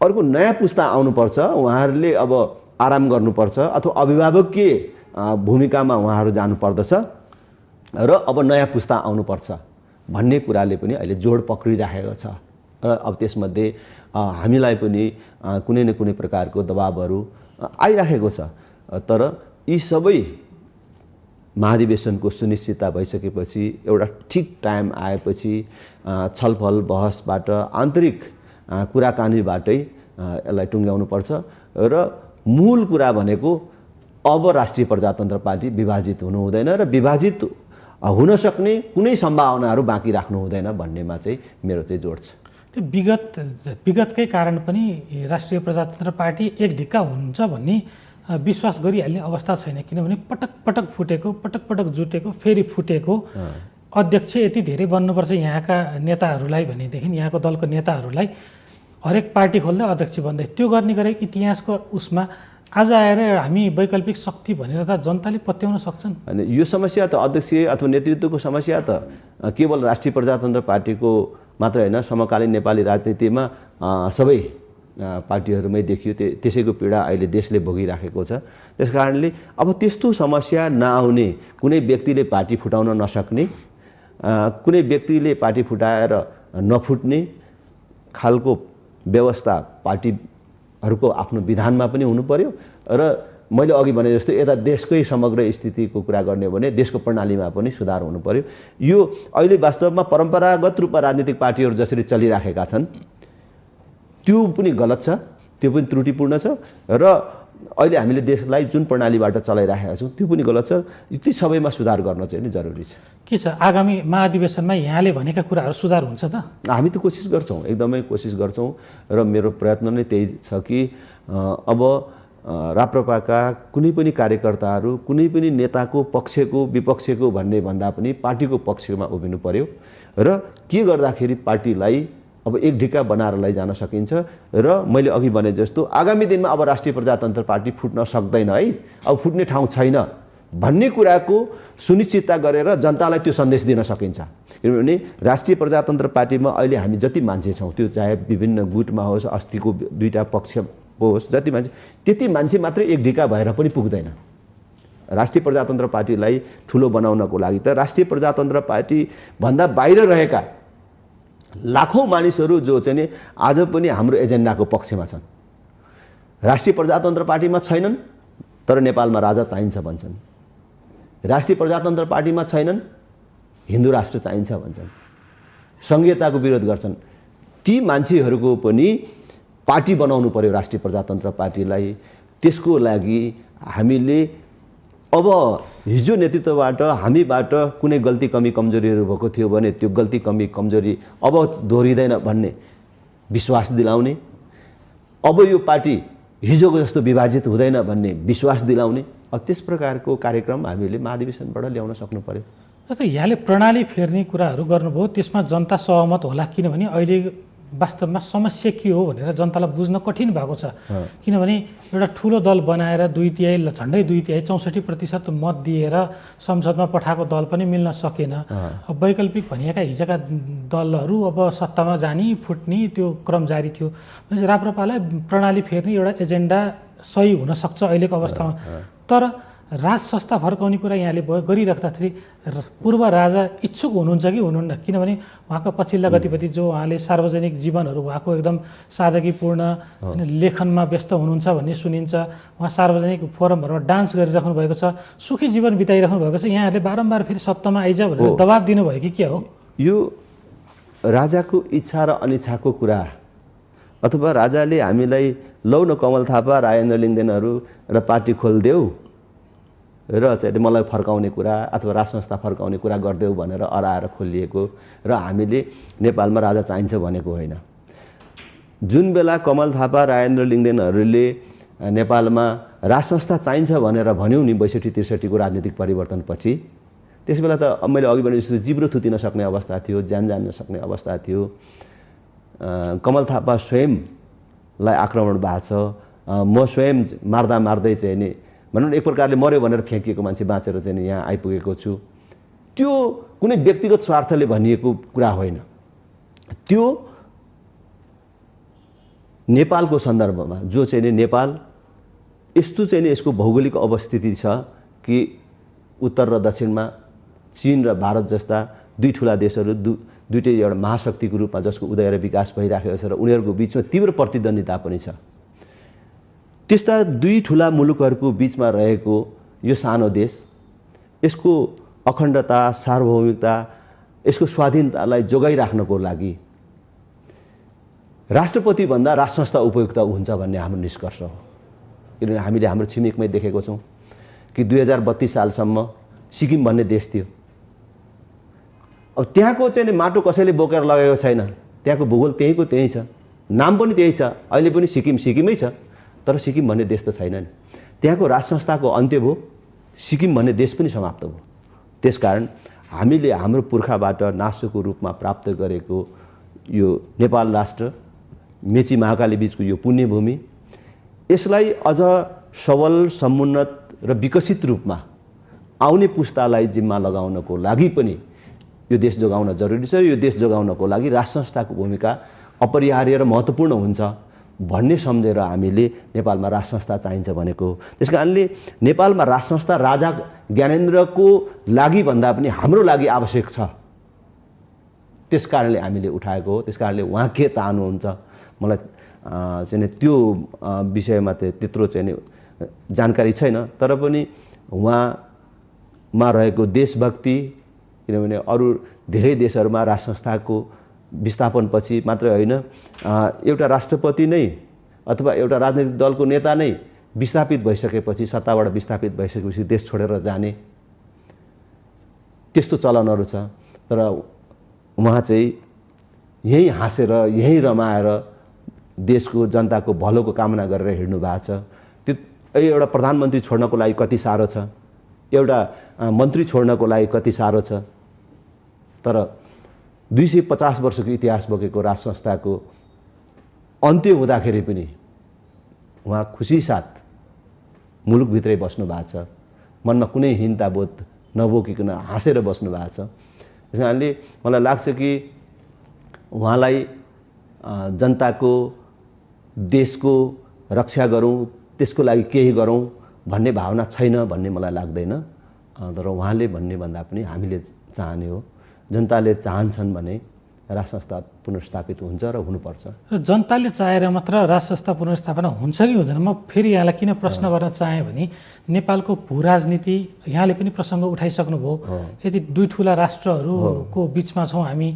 अर्को नयाँ पुस्ता आउनुपर्छ, उहाँहरूले अब आराम गर्नुपर्छ अथवा अभिभावकीय भूमिकामा उहाँहरू जानुपर्दछ र अब नयाँ पुस्ता आउनुपर्छ भन्ने कुराले पनि अहिले जोड पक्रिराखेको छ। र अब त्यसमध्ये हामीलाई पनि कुनै न कुनै प्रकारको दबाबहरू आइराखेको छ। तर यी सबै महाधिवेशनको सुनिश्चितता भइसकेपछि, एउटा ठिक टाइम आएपछि छलफल बहसबाट, आन्तरिक कुराकानीबाटै यसलाई टुङ्ग्याउनुपर्छ। र मूल कुरा भनेको अब राष्ट्रिय प्रजातन्त्र पार्टी विभाजित हुनु हुँदैन र विभाजित हुन सक्ने कुनै सम्भावनाहरू बाँकी राख्नु हुँदैन भन्नेमा चाहिँ मेरो चाहिँ जोड छ। त्यो विगतकै कारण पनि राष्ट्रिय प्रजातन्त्र पार्टी एक ढिक्का हुन्छ भन्ने विश्वास गरिहाल्ने अवस्था छैन। किनभने पटक पटक फुटेको, पटक पटक जुटेको, फेरि फुटेको अध्यक्ष यति धेरै बन्नुपर्छ यहाँका नेताहरूलाई भनेदेखि यहाँको दलको नेताहरूलाई हरेक पार्टी खोल्दै अध्यक्ष बन्दै त्यो गर्ने गरेको इतिहासको उसमा आज आएर हामी वैकल्पिक शक्ति भनेर त जनताले पत्याउन सक्छन्। अनि यो समस्या त अध्यक्ष अथवा नेतृत्वको समस्या त केवल राष्ट्रिय प्रजातन्त्र पार्टीको मात्र होइन, समकालीन नेपाली राजनीतिमा सबै पार्टीहरूमै देखियो। त्यसैको पीडा अहिले देशले भोगिराखेको छ। त्यस कारणले अब त्यस्तो समस्या नआउने, कुनै व्यक्तिले पार्टी फुटाउन नसक्ने, कुनै व्यक्तिले पार्टी फुटाएर नफुट्ने खालको व्यवस्था पार्टीहरूको आफ्नो विधानमा पनि हुनु पर्यो। र मैले अघि भने जस्तो यता देशकै समग्र स्थितिको कुरा गर्ने हो भने देशको प्रणालीमा पनि सुधार हुनु पर्यो। यो अहिले वास्तवमा परम्परागत रूपमा राजनीतिक पार्टीहरू जसरी चलिराखेका छन् त्यो पनि गलत छ, त्यो पनि त्रुटिपूर्ण छ। र अहिले हामीले देशलाई जुन प्रणालीबाट चलाइराखेका छौँ त्यो पनि गलत छ। ती सबैमा सुधार गर्न चाहिँ नि जरुरी छ। के छ आगामी महाधिवेशनमा यहाँले भनेका कुराहरू सुधार हुन्छ त? हामी त कोसिस गर्छौँ, एकदमै कोसिस गर्छौँ। र मेरो प्रयत्न नै त्यही छ कि अब राप्रपाका कुनै पनि कार्यकर्ताहरू कुनै पनि नेताको पक्षको विपक्षको भन्ने भन्दा पनि पार्टीको पक्षमा उभिनु पर्यो। र के गर्दाखेरि पार्टीलाई अब एक ढिक्का बनाएर लैजान सकिन्छ। र मैले अघि भने जस्तो आगामी दिनमा अब राष्ट्रिय प्रजातन्त्र पार्टी फुट्न सक्दैन है, अब फुट्ने ठाउँ छैन भन्ने कुराको सुनिश्चितता गरेर जनतालाई त्यो सन्देश दिन सकिन्छ। किनभने राष्ट्रिय प्रजातन्त्र पार्टीमा अहिले हामी जति मान्छे छौँ, त्यो चाहे विभिन्न गुटमा होस्, अस्तिको दुईटा पक्षको होस्, जति मान्छे त्यति मान्छे मात्रै एक ढिक्का भएर पनि पुग्दैन। राष्ट्रिय प्रजातन्त्र पार्टीलाई ठुलो बनाउनको लागि त राष्ट्रिय प्रजातन्त्र पार्टी भन्दा बाहिर रहेका लाखौँ मानिसहरू जो चाहिँ नि आज पनि हाम्रो एजेन्डाको पक्षमा छन्। राष्ट्रिय प्रजातन्त्र पार्टीमा छैनन् तर नेपालमा राजा चाहिन्छ भन्छन्। राष्ट्रिय प्रजातन्त्र पार्टीमा छैनन् हिन्दू राष्ट्र चाहिन्छ भन्छन्। संघीयताको विरोध गर्छन्। ती मान्छेहरूको पनि पार्टी बनाउनु पर्यो राष्ट्रिय प्रजातन्त्र पार्टीलाई। त्यसको लागि हामीले अब हिजो नेतृत्वबाट हामीबाट कुनै गल्ती कमी कमजोरीहरू भएको थियो भने त्यो गल्ती कमी कमजोरी अब दोहोरिँदैन भन्ने विश्वास दिलाउने, अब यो पार्टी हिजोको जस्तो विभाजित हुँदैन भन्ने विश्वास दिलाउने, अब त्यस प्रकारको कार्यक्रम हामीले महाधिवेशनबाट ल्याउन सक्नु पर्यो। जस्तै यहाँले प्रणाली फेर्ने कुराहरू गर्नुभयो, त्यसमा जनता सहमत होला किनभने अहिले वास्तवमा समस्या के हो भनेर जनतालाई बुझ्न कठिन भएको छ। किनभने एउटा ठुलो दल बनाएर 2/3 झन्डै 2/3 64% मत दिएर संसदमा पठाएको दल पनि मिल्न सकेन। अब वैकल्पिक भनिएका हिजोका दलहरू अब सत्तामा जाने फुट्ने त्यो क्रम जारी थियो। भनेपछि राप्रपालाई प्रणाली फेर्ने एउटा एजेन्डा सही हुन सक्छ अहिलेको अवस्थामा। तर राज संस्था फर्काउने कुरा यहाँले गरिराख्दाखेरि पूर्व राजा इच्छुक हुनुहुन्छ कि हुनुहुन्न? किनभने उहाँको पछिल्ला गतिविधि जो उहाँले सार्वजनिक जीवनहरू उहाँको एकदम सादगीपूर्ण लेखनमा व्यस्त हुनुहुन्छ भन्ने सुनिन्छ। उहाँ सार्वजनिक फोरमहरूमा डान्स गरिराख्नु भएको छ, सुखी जीवन बिताइराख्नु भएको छ। यहाँहरूले बारम्बार फेरि सत्तामा आइज भनेर दबाब दिनुभयो कि के हो? यो राजाको इच्छा र अनिच्छाको कुरा, अथवा राजाले हामीलाई लौ न कमल थापा राजेन्द्र लिङ्गदेनहरू र पार्टी खोलिदेऊ र चाहिँ मलाई फर्काउने कुरा अथवा राज संस्था फर्काउने कुरा गरिदेऊ भनेर अराएर खोलिएको र हामीले नेपालमा राजा चाहिन्छ भनेको होइन। जुन बेला कमल थापा राजेन्द्र लिङ्गदेनहरूले नेपालमा राज संस्था चाहिन्छ भनेर भन्यौँ नि 62-63 को राजनीतिक परिवर्तनपछि, त्यस बेला त मैले अघि भने जस्तो जिब्रो थुतिन सक्ने अवस्था थियो, ज्यान जान सक्ने अवस्था थियो। कमल थापा स्वयंलाई आक्रमण भएको छ। म स्वयं मार्दा मार्दै चाहिँ नि भनौँ न एक प्रकारले मर्यो भनेर फ्याँकिएको मान्छे बाँचेर चाहिँ यहाँ आइपुगेको छु। त्यो कुनै व्यक्तिगत स्वार्थले भनिएको कुरा होइन। त्यो नेपालको सन्दर्भमा जो चाहिँ नि नेपाल यस्तो चाहिँ नि यसको भौगोलिक अवस्थिति छ कि उत्तर र दक्षिणमा चीन र भारत जस्ता दुई ठुला देशहरू दुईटै एउटा महाशक्तिको रूपमा जसको उदय र विकास भइराखेको छ र उनीहरूको बिचमा तीव्र प्रतिद्वन्दिता पनि छ। त्यस्ता दुई ठुला मुलुकहरूको बिचमा रहेको यो सानो देश यसको अखण्डता, सार्वभौमिकता, यसको स्वाधीनतालाई जोगाइराख्नको लागि राष्ट्रपति भन्दा राज संस्था उपयुक्त हुन्छ भन्ने हाम्रो निष्कर्ष हो। किनभने हामीले हाम्रो छिमेकमै देखेको छौँ कि 2032 सालसम्म सिक्किम भन्ने देश थियो। अब त्यहाँको चाहिँ माटो कसैले बोकेर लगेको छैन, त्यहाँको भूगोल त्यहीँको त्यहीँ छ, नाम पनि त्यही छ, अहिले पनि सिक्किम सिक्किमै छ, तर सिक्किम भन्ने देश त छैन नि। त्यहाँको राज संस्थाको अन्त्य भयो, सिक्किम भन्ने देश पनि समाप्त भयो। त्यसकारण हामीले हाम्रो पुर्खाबाट नासोको रूपमा प्राप्त गरेको यो नेपाल राष्ट्र, मेची महाकाली बीचको यो पुण्यभूमि, यसलाई अझ सबल, समुन्नत र विकसित रूपमा आउने पुस्तालाई जिम्मा लगाउनको लागि पनि यो देश जोगाउन जरुरी छ। यो देश जोगाउनको लागि राज संस्थाको भूमिका अपरिहार्य र महत्त्वपूर्ण हुन्छ भन्ने सम्झेर हामीले नेपालमा राज संस्था चाहिन्छ भनेको। त्यसकारणले नेपालमा राज संस्था राजा ज्ञानेन्द्रको लागि भन्दा पनि हाम्रो लागि आवश्यक छ। त्यसकारणले हामीले उठाएको हो। त्यसकारणले उहाँ के चाहनुहुन्छ मलाई चाहिँ त्यो विषयमा त्यत्रो चाहिँ जानकारी छैन, तर पनि उहाँमा रहेको देशभक्ति, किनभने अरू धेरै देशहरूमा राज संस्थाको विस्थापनपछि मात्रै होइन, एउटा राष्ट्रपति नै अथवा एउटा राजनैतिक दलको नेता नै विस्थापित भइसकेपछि, सत्ताबाट विस्थापित भइसकेपछि देश छोडेर जाने त्यस्तो चलनहरू छ। तर उहाँ चाहिँ यहीँ हाँसेर यहीँ रमाएर देशको जनताको भलोको कामना गरेर हिँड्नु भएको छ। त्यो एउटा प्रधानमन्त्री छोड्नको लागि कति साह्रो छ, एउटा मन्त्री छोड्नको लागि कति साह्रो छ, तर 250 वर्षको इतिहास बोकेको राज संस्थाको अन्त्य हुँदाखेरि पनि उहाँ खुसी साथ मुलुकभित्रै बस्नु भएको छ, मनमा कुनै हीनताबोध नबोकिकन हाँसेर बस्नु भएको छ। त्यस कारणले मलाई लाग्छ कि उहाँलाई जनताको, देशको रक्षा गरौँ, त्यसको लागि केही गरौँ भन्ने भावना छैन भन्ने मलाई लाग्दैन। तर उहाँले भन्ने भन्दा पनि हामीले चाहने हो। जनताले चाहन्छन् भने राज संस्था पुनर्स्थापित हुन्छ र हुनुपर्छ। र जनताले चाहेर मात्र राज संस्था पुनर्स्थापना हुन्छ कि हुँदैन? म फेरि यहाँलाई किन प्रश्न गर्न चाहेँ भने नेपालको भू राजनीति यहाँले पनि प्रसङ्ग उठाइसक्नुभयो। यदि दुई ठुला राष्ट्रहरूको बिचमा छौँ हामी,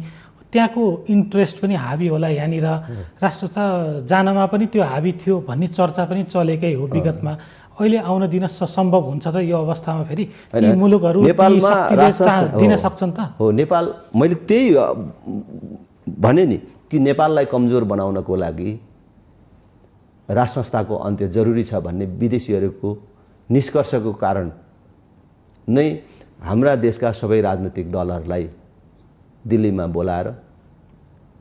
त्यहाँको इन्ट्रेस्ट पनि हाबी होला यहाँनिर, राष्ट्र त जानमा पनि त्यो हाबी थियो भन्ने चर्चा पनि चलेकै हो विगतमा। अहिले आउन दिन सम्भव हुन्छ त यो अवस्थामा? फेरि ती मुलुकहरू नेपालमा दिन सक्छन् त? हो, नेपाल, मैले त्यही भने नि कि नेपाललाई कमजोर बनाउनको लागि राज संस्थाको अन्त्य जरुरी छ भन्ने विदेशीहरूको निष्कर्षको कारण नै हाम्रा देशका सबै राजनीतिक दलहरूलाई दिल्लीमा बोलाएर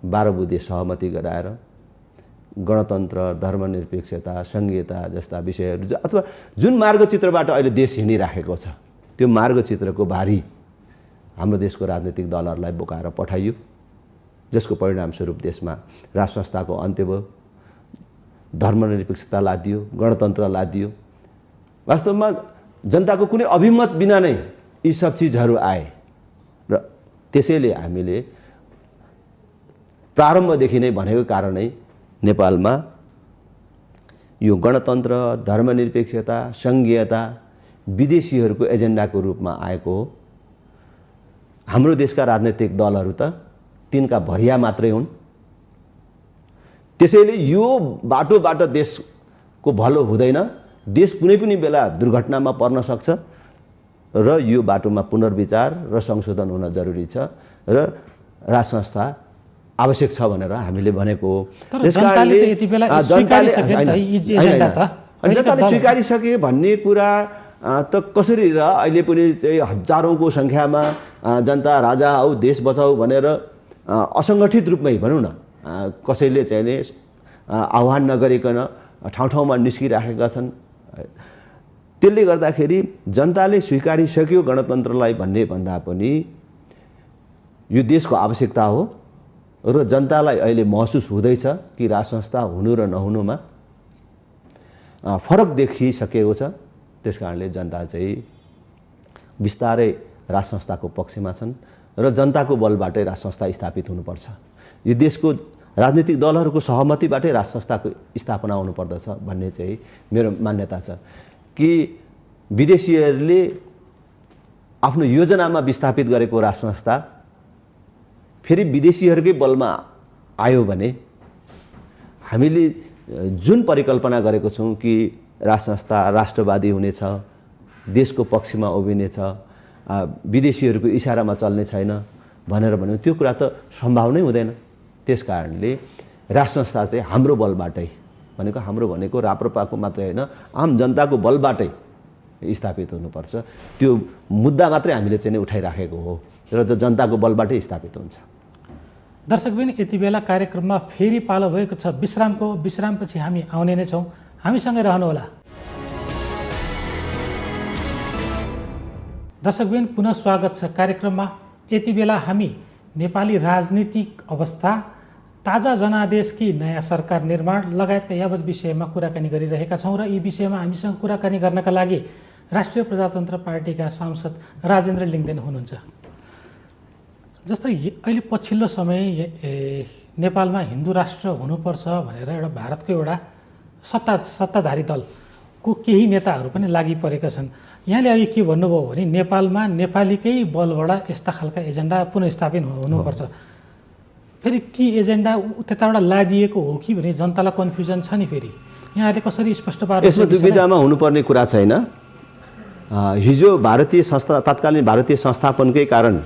12 बुँदे सहमति गराएर गणतन्त्र, धर्मनिरपेक्षता, सङ्घीयता जस्ता विषयहरू अथवा जुन मार्गचित्रबाट अहिले देश हिँडिराखेको छ त्यो मार्गचित्रको भारी हाम्रो देशको राजनीतिक दलहरूलाई बोकाएर पठाइयो, जसको परिणामस्वरूप देशमा राज संस्थाको अन्त्य भयो, धर्मनिरपेक्षता लादियो, गणतन्त्र लादियो। वास्तवमा जनताको कुनै अभिमत बिना नै यी सब चिजहरू आए र त्यसैले हामीले प्रारम्भदेखि नै भनेको कारणै नेपालमा यो गणतन्त्र, धर्मनिरपेक्षता, सङ्घीयता विदेशीहरूको एजेन्डाको रूपमा आएको हो। हाम्रो देशका राजनैतिक दलहरू त तिनका भरिया मात्रै हुन्। त्यसैले यो बाटोबाट देशको भलो हुँदैन, देश कुनै पनि बेला दुर्घटनामा पर्न सक्छ र यो बाटोमा पुनर्विचार र संशोधन हुन जरुरी छ र राज संस्था आवश्यक छ भनेर हामीले भनेको हो। जनताले स्वीकारिसके भन्ने कुरा त कसरी र अहिले पनि चाहिँ हजारौँको सङ्ख्यामा जनता राजा हौ देश बचाऊ भनेर असङ्गठित रूपमै भनौँ न कसैले चाहिँ नि आह्वान नगरिकन ठाउँ ठाउँमा निस्किराखेका छन्। त्यसले गर्दाखेरि जनताले स्वीकारिसक्यो गणतन्त्रलाई भन्ने भन्दा पनि यो देशको आवश्यकता हो र जनतालाई अहिले महसुस हुँदैछ कि राज संस्था हुनु र नहुनुमा फरक देखिसकेको छ। त्यस कारणले जनता चाहिँ बिस्तारै राज संस्थाको पक्षमा छन् र जनताको बलबाटै राज संस्था स्थापित हुनुपर्छ। यो देशको राजनीतिक दलहरूको सहमतिबाटै राज संस्थाको स्थापना हुनुपर्दछ भन्ने चाहिँ मेरो मान्यता छ कि विदेशीहरूले आफ्नो योजनामा विस्थापित गरेको राज संस्था फेरि विदेशीहरूकै बलमा आयो भने हामीले जुन परिकल्पना गरेको छौँ कि राज संस्था राष्ट्रवादी हुनेछ, देशको पक्षमा उभिनेछ, विदेशीहरूको इसारामा चल्ने छैन भनेर भन्यो त्यो कुरा त सम्भव नै हुँदैन। त्यस कारणले राज संस्था चाहिँ हाम्रो बलबाटै भनेको हाम्रो भनेको राप्रपाको मात्रै होइन आम जनताको बलबाटै स्थापित हुनुपर्छ। त्यो मुद्दा मात्रै हामीले चाहिँ उठाइराखेको हो र त्यो जनताको बलबाटै स्थापित हुन्छ। दर्शकबिन यति बेला कार्यक्रममा फेरि पालो भएको छ विश्रामको। विश्रामपछि हामी आउने नै छौँ, हामीसँगै रहनुहोला। दर्शकबिन पुनः स्वागत छ कार्यक्रममा। यति बेला हामी नेपाली राजनीतिक अवस्था, ताजा जनादेशकी नयाँ सरकार निर्माण लगायतका यावत विषयमा कुराकानी गरिरहेका छौँ र यी विषयमा हामीसँग कुराकानी गर्नका लागि राष्ट्रिय प्रजातन्त्र पार्टीका सांसद राजेन्द्र लिङ्गदेन हुनुहुन्छ। जस्तै अहिले पछिल्लो समय नेपालमा हिन्दू राष्ट्र हुनुपर्छ भनेर एउटा भारतको एउटा सत्ताधारी दलको केही नेताहरू पनि लागि परेका छन्। यहाँले अघि के भन्नुभयो भने नेपालमा नेपालीकै बलबाट यस्ता खालका एजेन्डा पुनर्स्थापित हुनुपर्छ। फेरि ती एजेन्डा त्यताबाट लादिएको हो कि भने जनतालाई कन्फ्युजन छ नि। फेरि यहाँले कसरी स्पष्ट पार्नु? यसमा दुविधामा हुनुपर्ने कुरा छैन। हिजो भारतीय संस्था तत्कालीन भारतीय संस्थापनकै कारण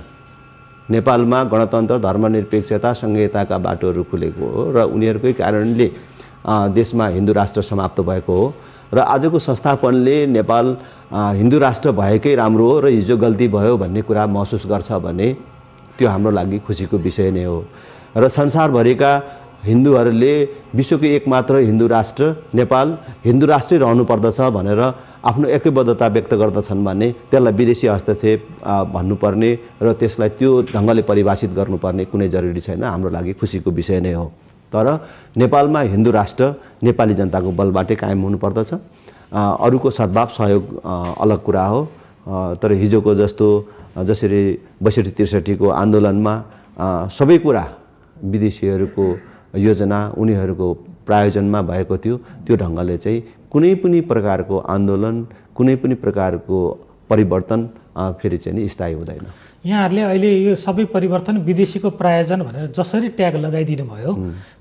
नेपालमा गणतन्त्र, धर्मनिरपेक्षता, सङ्घीयताका बाटोहरू खुलेको हो र उनीहरूकै कारणले देशमा हिन्दू राष्ट्र समाप्त भएको हो र आजको संस्थापनले नेपाल हिन्दू राष्ट्र भएकै राम्रो हो र हिजो गल्ती भयो भन्ने कुरा महसुस गर्छ भने त्यो हाम्रो लागि खुसीको विषय नै हो। र संसारभरिका हिन्दूहरूले विश्वको एकमात्र हिन्दू राष्ट्र नेपाल हिन्दू राष्ट्रै रहनुपर्दछ भनेर आफ्नो एकैबद्धता व्यक्त गर्दछन् भने त्यसलाई विदेशी हस्तक्षेप भन्नुपर्ने र त्यसलाई त्यो ढङ्गले परिभाषित गर्नुपर्ने कुनै जरुरी छैन। हाम्रो लागि खुसीको विषय नै हो। तर नेपालमा हिन्दू राष्ट्र नेपाली जनताको बलबाटै कायम हुनुपर्दछ। अरूको सद्भाव सहयोग अलग कुरा हो। तर हिजोको जस्तो जसरी 62-63 को आन्दोलनमा सबै कुरा विदेशीहरूको योजना उनीहरूको प्रायोजनमा भएको थियो त्यो ढङ्गले चाहिँ कुनै पनि प्रकारको आन्दोलन कुनै पनि प्रकारको परिवर्तन फेरि चाहिँ नि स्थायी हुँदैन। यहाँहरूले अहिले यो सबै परिवर्तन विदेशीको प्रायोजन भनेर जसरी ट्याग लगाइदिनु भयो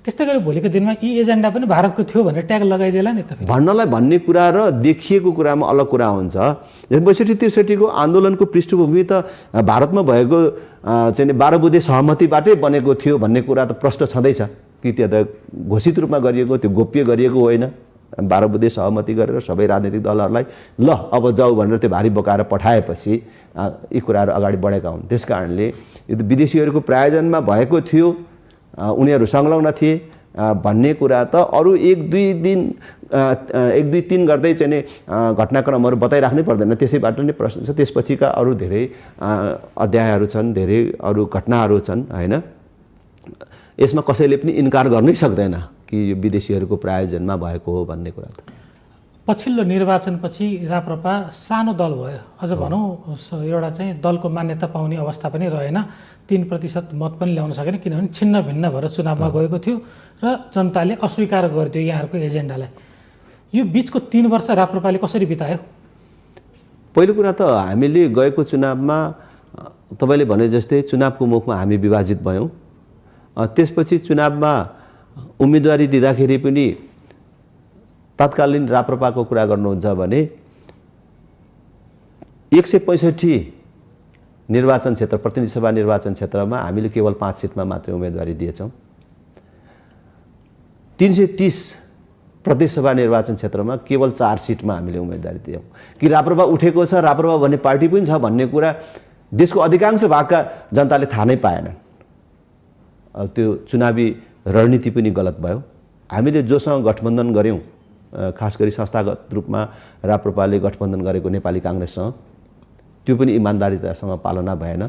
त्यस्तै गरी भोलिको दिनमा यी एजेन्डा पनि भारतको थियो भनेर ट्याग लगाइदिएला नि त। भन्नलाई भन्ने कुरा र देखिएको कुरामा अलग कुरा हुन्छ। ६२-६३को आन्दोलनको पृष्ठभूमि त भारतमा भएको चाहिँ 12 बुँदे सहमतिबाटै बनेको थियो भन्ने कुरा त प्रश्न छँदैछ कि त्यो त घोषित रूपमा गरिएको त्यो गोप्य गरिएको होइन। 12 बुँदे सहमति गरेर सबै राजनीतिक दलहरूलाई ल अब जाऊ भनेर त्यो भारी बोकाएर पठाएपछि यी कुराहरू अगाडि बढेका हुन्। त्यस कारणले यो त विदेशीहरूको प्रायोजनमा भएको थियो उनीहरू संलग्न थिए भन्ने कुरा त अरू 1-2-3 गर्दै चाहिँ नि घटनाक्रमहरू बताइराख्नै पर्दैन। त्यसैबाट नै प्रश्न छ। त्यसपछिका अरू धेरै अध्यायहरू छन् धेरै अरू घटनाहरू छन् होइन। यसमा कसैले पनि इन्कार गर्नै सक्दैन कि यो विदेशीहरूको प्रायोजनमा भएको हो भन्ने कुरा त। पछिल्लो निर्वाचनपछि राप्रपा सानो दल भयो अझ भनौँ एउटा चाहिँ दलको मान्यता पाउने अवस्था पनि रहेन 3% मत पनि ल्याउन सकेन किनभने छिन्न भिन्न भएर चुनावमा गएको थियो र जनताले अस्वीकार गरिदियो यहाँहरूको एजेन्डालाई। यो बिचको 3 वर्ष राप्रपाले कसरी बितायो? पहिलो कुरा त हामीले गएको चुनावमा तपाईँले भने जस्तै चुनावको मुखमा हामी विभाजित भयौँ। त्यसपछि चुनावमा उम्मेदवारी दिँदाखेरि पनि तत्कालीन राप्रपाको कुरा गर्नुहुन्छ भने 165 निर्वाचन क्षेत्र प्रतिनिधि सभा निर्वाचन क्षेत्रमा हामीले केवल 5 सिटमा मात्रै उम्मेदवारी दिएछौँ। 330 प्रदेश सभा निर्वाचन क्षेत्रमा केवल 4 सिटमा हामीले उम्मेदवारी दियौँ। कि राप्रपा उठेको छ राप्रपा भन्ने पार्टी पनि छ भन्ने कुरा देशको अधिकांश भागका जनताले थाहा नै पाएनन्। त्यो चुनावी रणनीति पनि गलत भयो। हामीले जोसँग गठबन्धन गऱ्यौँ खास गरी संस्थागत रूपमा राप्रपाले गठबन्धन गरेको नेपाली काङ्ग्रेससँग त्यो पनि इमान्दारितासँग पालना भएन।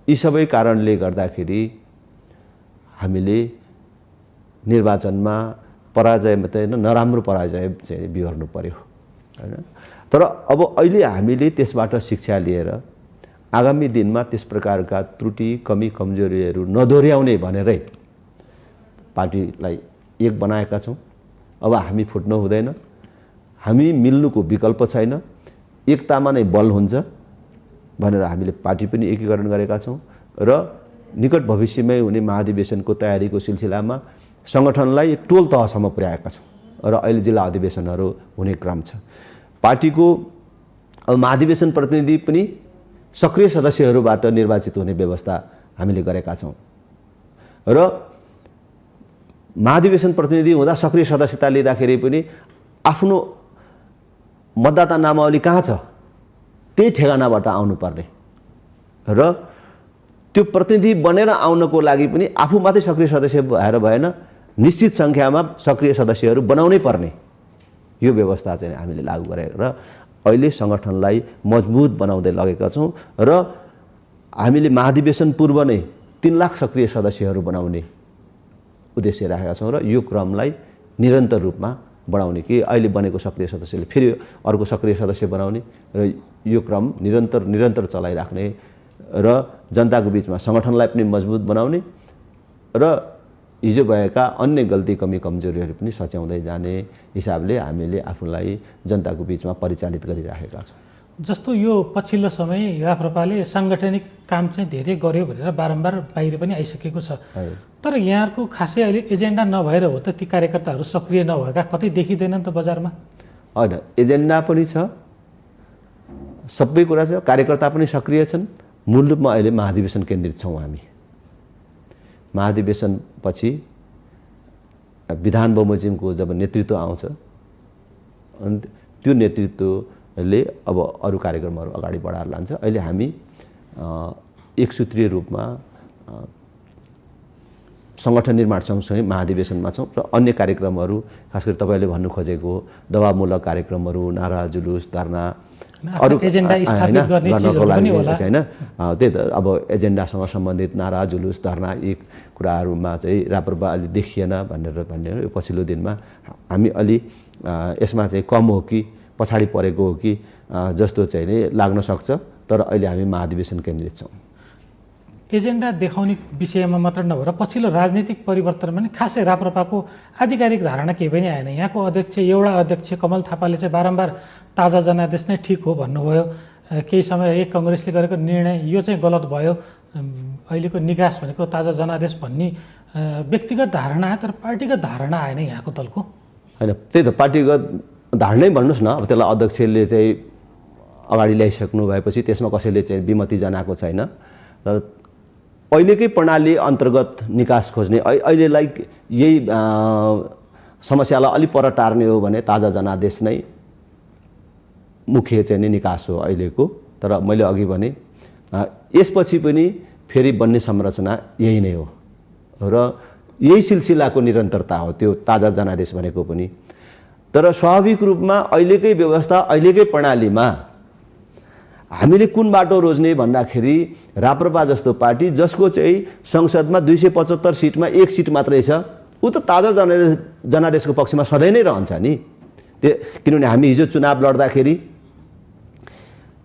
यी सबै कारणले गर्दाखेरि हामीले निर्वाचनमा पराजय मात्रै होइन नराम्रो पराजय चाहिँ बिहोर्नु पर्यो होइन। तर अब अहिले हामीले त्यसबाट शिक्षा लिएर आगामी दिनमा त्यस प्रकारका त्रुटि कमी कमजोरीहरू नदोहोऱ्याउने भनेरै पार्टीलाई एक बनाएका छौँ। अब हामी फुट्नु हुँदैन। हामी मिल्नुको विकल्प छैन। एकतामा नै बल हुन्छ भनेर हामीले पार्टी पनि एकीकरण गरेका छौँ र निकट भविष्यमै हुने महाधिवेशनको तयारीको सिलसिलामा सङ्गठनलाई टोल तहसम्म पुर्याएका छौँ र अहिले जिल्ला अधिवेशनहरू हुने क्रम छ। पार्टीको महाधिवेशन प्रतिनिधि पनि सक्रिय सदस्यहरूबाट निर्वाचित हुने व्यवस्था हामीले गरेका छौँ र महाधिवेशन प्रतिनिधि हुँदा सक्रिय सदस्यता लिँदाखेरि पनि आफ्नो मतदाता नामावली कहाँ छ त्यही ठेगानाबाट आउनुपर्ने र त्यो प्रतिनिधि बनेर आउनको लागि पनि आफू मात्रै सक्रिय सदस्य भएर भएन निश्चित सङ्ख्यामा सक्रिय सदस्यहरू बनाउनै पर्ने यो व्यवस्था चाहिँ हामीले लागू गरेर अहिले सङ्गठनलाई मजबुत बनाउँदै लगेका छौँ र हामीले महाधिवेशन पूर्व नै 3 लाख सक्रिय सदस्यहरू बनाउने उद्देश्य राखेका छौँ र यो क्रमलाई निरन्तर रूपमा बढाउने कि अहिले बनेको सक्रिय सदस्यले फेरि अर्को सक्रिय सदस्य बनाउने र यो क्रम निरन्तर चलाइराख्ने र जनताको बिचमा सङ्गठनलाई पनि मजबुत बनाउने र हिजो भएका अन्य गल्ती कमी कमजोरीहरू पनि सच्याउँदै जाने हिसाबले हामीले आफूलाई जनताको बिचमा परिचालित गरिराखेका छौँ। जस्तो यो पछिल्लो समय राप्रपाले साङ्गठनिक काम चाहिँ धेरै गर्यो भनेर बारम्बार बाहिर पनि आइसकेको छ। तर यहाँहरूको खासै अहिले एजेन्डा नभएर हो त ती कार्यकर्ताहरू सक्रिय नभएका कतै देखिँदैनन् त बजारमा? होइन एजेन्डा पनि छ सबै कुरा छ कार्यकर्ता पनि सक्रिय छन्। मूल रूपमा अहिले महाधिवेशन केन्द्रित छौँ हामी। महाधिवेशन पछि विधान बमोजिमको जब नेतृत्व आउँछ अनि त्यो नेतृत्वले अब अरू कार्यक्रमहरू अगाडि बढाएर लान्छ। अहिले हामी एकसूत्रीय रूपमा सङ्गठन निर्माण सँगसँगै महाधिवेशनमा छौँ र अन्य कार्यक्रमहरू खास गरी तपाईँले भन्नु खोजेको दबावमूलक कार्यक्रमहरू नारा जुलुस धरना अरू एजेन्डा स्थापित गर्ने गर्नको लागि होइन त्यही त अब एजेन्डासँग सम्बन्धित नारा जुलुस धरना यी कुराहरूमा चाहिँ राप्रपा अलि देखिएन भनेर पछिल्लो दिनमा हामी अलि यसमा चाहिँ कम हो कि पछाडि परेको हो कि जस्तो चाहिँ नि लाग्न सक्छ। तर अहिले हामी महाधिवेशन केन्द्रित छौँ। एजेन्डा देखाउने विषयमा मात्र नभएर पछिल्लो राजनीतिक परिवर्तनमा पनि खासै राप्रपाको आधिकारिक धारणा केही पनि आएन। यहाँको अध्यक्ष एउटा अध्यक्ष कमल थापाले चाहिँ बारम्बार ताजा जनादेश नै ठिक हो भन्नुभयो। केही समय एक कङ्ग्रेसले गरेको निर्णय यो चाहिँ गलत भयो, अहिलेको निकास भनेको ताजा जनादेश भन्ने व्यक्तिगत धारणा आयो, तर पार्टीगत धारणा आएन यहाँको दलको। होइन, त्यही त पार्टीगत धारणै भन्नुहोस् न। अब त्यसलाई अध्यक्षले चाहिँ अगाडि ल्याइसक्नु भएपछि त्यसमा कसैले चाहिँ विमति जनाएको छैन। तर अहिलेकै प्रणाली अन्तर्गत निकास खोज्ने, अहिलेलाई यही समस्यालाई अलि पर टार्ने हो भने ताजा जनादेश नै मुख्य चाहिँ नि निकास हो अहिलेको। तर मैले अघि भने यसपछि पनि फेरि बन्ने संरचना यही नै हो र यही सिलसिलाको निरन्तरता हो त्यो ताजा जनादेश भनेको पनि। तर स्वाभाविक रूपमा अहिलेकै व्यवस्था, अहिलेकै प्रणालीमा हामीले कुन बाटो रोज्ने भन्दाखेरि राप्रपा जस्तो पार्टी जसको चाहिँ संसदमा 275 सिटमा 1 सिट मात्रै छ, ऊ त ताजा जनादेशको पक्षमा सधैँ नै रहन्छ नि। किनभने हामी हिजो चुनाव लड्दाखेरि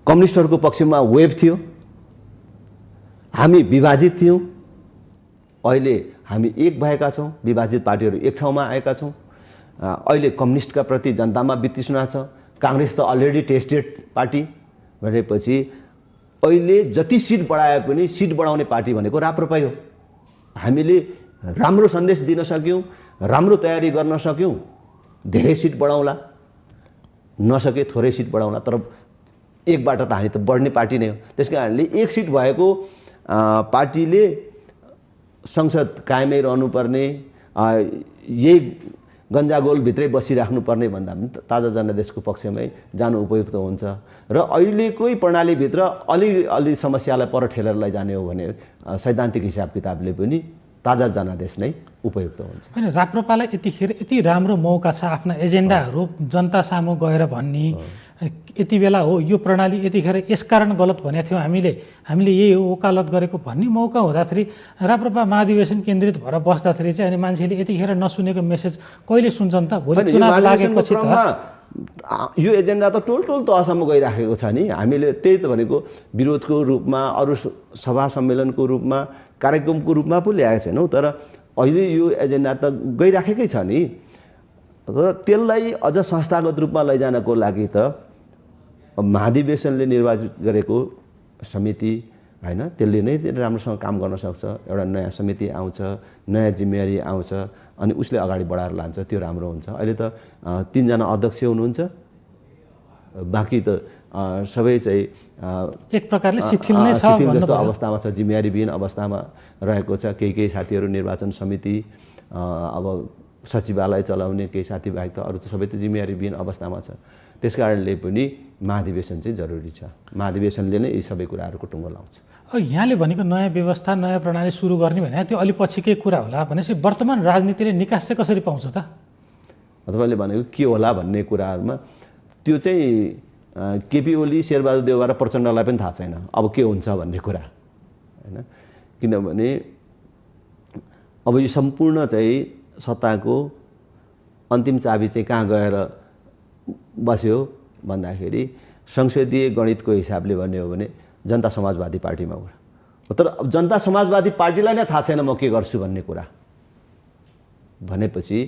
कम्युनिस्टहरूको पक्षमा वेभ थियो, हामी विभाजित थियौँ। अहिले हामी एक भएका छौँ, विभाजित पार्टीहरू एक ठाउँमा आएका छौँ। अहिले कम्युनिस्टका प्रति जनतामा वितृष्णा छ। काङ्ग्रेस त अलरेडी टेस्टेड पार्टी भनेपछि अहिले जति सिट बढाए पनि सिट बढाउने पार्टी भनेको राप्रपा हो। हामीले राम्रो सन्देश दिन सक्यौँ, राम्रो तयारी गर्न सक्यौँ, धेरै सिट बढाउँला, नसके थोरै सिट बढाउँला, तर एकबाट त हामी त बढ्ने पार्टी नै हो। त्यस कारणले 1 सिट भएको पार्टीले संसद कायमै रहनुपर्ने, यही गन्जागोलभित्रै बसिराख्नुपर्ने भन्दा पनि ताजा जनादेशको पक्षमै जानु उपयुक्त हुन्छ। र अहिलेकै प्रणालीभित्र अलि समस्यालाई पर ठेलेर लैजाने हो भने सैद्धान्तिक हिसाब किताबले पनि ताजा जनादेश नै उपयुक्त हुन्छ। होइन, राप्रपालाई यतिखेर यति राम्रो मौका छ आफ्ना एजेन्डाहरू जनता सामु गएर भन्ने। यति बेला हो यो प्रणाली यतिखेर यसकारण गलत भनेको थियौँ हामीले यही हो वकालत गरेको भन्ने मौका हुँदाखेरि राप्रपा महाधिवेशन केन्द्रित भएर बस्दाखेरि चाहिँ अनि मान्छेले यतिखेर नसुनेको मेसेज कहिले सुन्छन् त? भोलि चुनाव लागेपछि त यो एजेन्डा त टोल तहसम्म गइराखेको छ नि। हामीले त्यही त भनेको विरोधको रूपमा, अरू सभा सम्मेलनको रूपमा, कार्यक्रमको रूपमा पो ल्याएको छैनौँ। तर अहिले यो एजेन्डा त गइराखेकै छ नि। तर त्यसलाई अझ संस्थागत रूपमा लैजानको लागि त महाधिवेशनले निर्वाचित गरेको समिति होइन, त्यसले नै राम्रोसँग काम गर्न सक्छ। एउटा नयाँ समिति आउँछ, नयाँ जिम्मेवारी आउँछ, अनि उसले अगाडि बढाएर लान्छ, त्यो राम्रो हुन्छ। अहिले त 3 जना अध्यक्ष हुनुहुन्छ, बाँकी त सबै चाहिँ एक प्रकारले शिथिल नै छ जस्तो अवस्थामा छ, जिम्मेवारीविहीन अवस्थामा रहेको छ। केही साथीहरू निर्वाचन समिति, अब सचिवालय चलाउने केही साथीभाइ त अरू त सबै त जिम्मेवारीविहीन अवस्थामा छ। त्यस कारणले पनि महाधिवेशन चाहिँ जरुरी छ। महाधिवेशनले नै यी सबै कुराहरूको टुङ्गो लाउँछ। यहाँले भनेको नयाँ व्यवस्था, नयाँ प्रणाली सुरु गर्ने भने त्यो अलि पछिकै कुरा होला भनेपछि वर्तमान राजनीतिले निकास चाहिँ कसरी पाउँछ त? तपाईँले भनेको के होला भन्ने कुराहरूमा त्यो चाहिँ केपी ओली, शेरबहादुर देउवा र प्रचण्डलाई पनि थाहा छैन अब के हुन्छ भन्ने कुरा होइन। किनभने अब यो सम्पूर्ण चाहिँ सत्ताको अन्तिम चाबी चाहिँ कहाँ गएर बस्यो भन्दाखेरि संसदीय गणितको हिसाबले भन्ने हो भने जनता समाजवादी पार्टीमा गयो। तर जनता समाजवादी पार्टीलाई नै थाहा छैन म के गर्छु भन्ने कुरा भनेपछि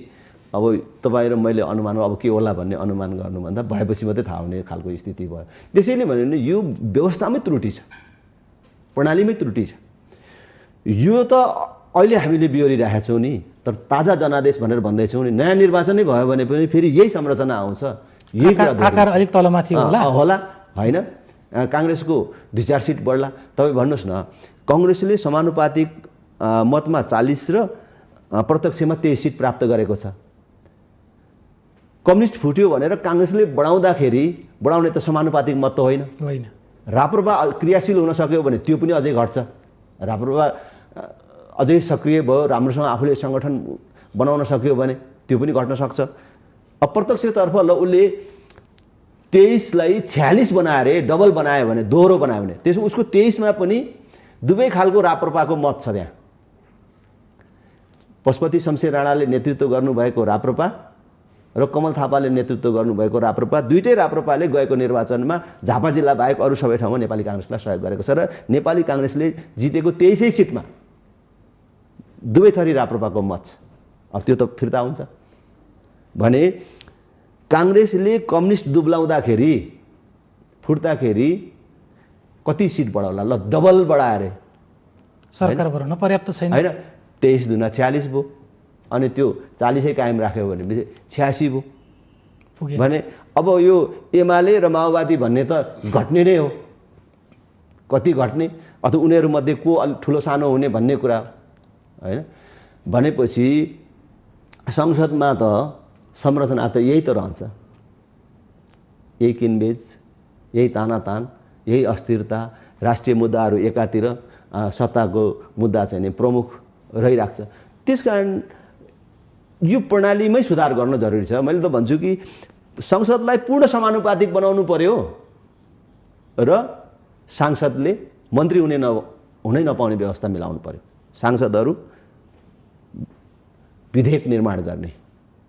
अब तपाईँ र मैले अनुमान अब के होला भन्ने अनुमान गर्नुभन्दा भएपछि मात्रै थाहा हुने खालको स्थिति भयो। त्यसैले भने यो व्यवस्थामै त्रुटि छ, प्रणालीमै त्रुटि छ। यो त अहिले हामीले बिहोरिरहेका छौँ नि। तर ताजा जनादेश भनेर भन्दैछौँ नि, नयाँ निर्वाचनै भयो भने पनि फेरि यही संरचना आउँछ। यही आकार अलिक तलमाथि होला होइन। काङ्ग्रेसको 2-4 सिट बढ्ला। तपाईँ भन्नुहोस् न, कङ्ग्रेसले समानुपातिक मतमा 40 र प्रत्यक्षमा 23 सिट प्राप्त गरेको छ। कम्युनिस्ट फुट्यो भनेर काङ्ग्रेसले बढाउने त समानुपातिक मत त होइन। राप्रपा क्रियाशील हुन सक्यो भने त्यो पनि अझै घट्छ। राप्रपा अझै सक्रिय भयो, राम्रोसँग आफूले सङ्गठन बनाउन सक्यो भने त्यो पनि घट्न सक्छ। अप्रत्यक्षतर्फ ल उसले 23लाई 46 बनायो अरे, डबल बनायो भने, दोहोरो बनायो भने त्यसमा उसको 23मा पनि दुवै खालको राप्रपाको मत छ। त्यहाँ पशुपति शमशेर राणाले नेतृत्व गर्नुभएको राप्रपा र कमल थापाले नेतृत्व गर्नुभएको राप्रपा, दुईटै राप्रपाले गएको निर्वाचनमा झापा जिल्ला बाहेक अरू सबै ठाउँमा नेपाली काङ्ग्रेसलाई सहयोग गरेको छ र नेपाली काङ्ग्रेसले जितेको 23 सिटमा दुवै थरी राप्रपाको मत छ। अब त्यो त फिर्ता हुन्छ भने काङ्ग्रेसले कम्युनिस्ट दुब्लाउँदाखेरि फुट्दाखेरि कति सिट बढाउला? ल डबल बढाएर सरकार बनाउन पर्याप्त छैन होइन, 23 दुना 46 भयो, अनि त्यो 40 कायम राख्यो भनेपछि 86 भयो पुगे भने अब यो एमाले र माओवादी भन्ने त घट्ने नै हो। कति घट्ने अथवा उनीहरूमध्ये को अलि ठुलो सानो हुने भन्ने कुरा होइन। भनेपछि संसदमा त संरचना त यही त रहन्छ, यही किनबेच, यही तानातान, यही अस्थिरता, राष्ट्रिय मुद्दाहरू एकातिर, सत्ताको मुद्दा चाहिँ नि प्रमुख रहिरहेको छ। त्यसकारण यो प्रणालीमै सुधार गर्न जरुरी छ। मैले त भन्छु कि संसदलाई पूर्ण समानुपातिक बनाउनु पर्यो र सांसदले मन्त्री हुनै नपाउने व्यवस्था मिलाउनु पर्यो। सांसदहरू विधेयक निर्माण गर्ने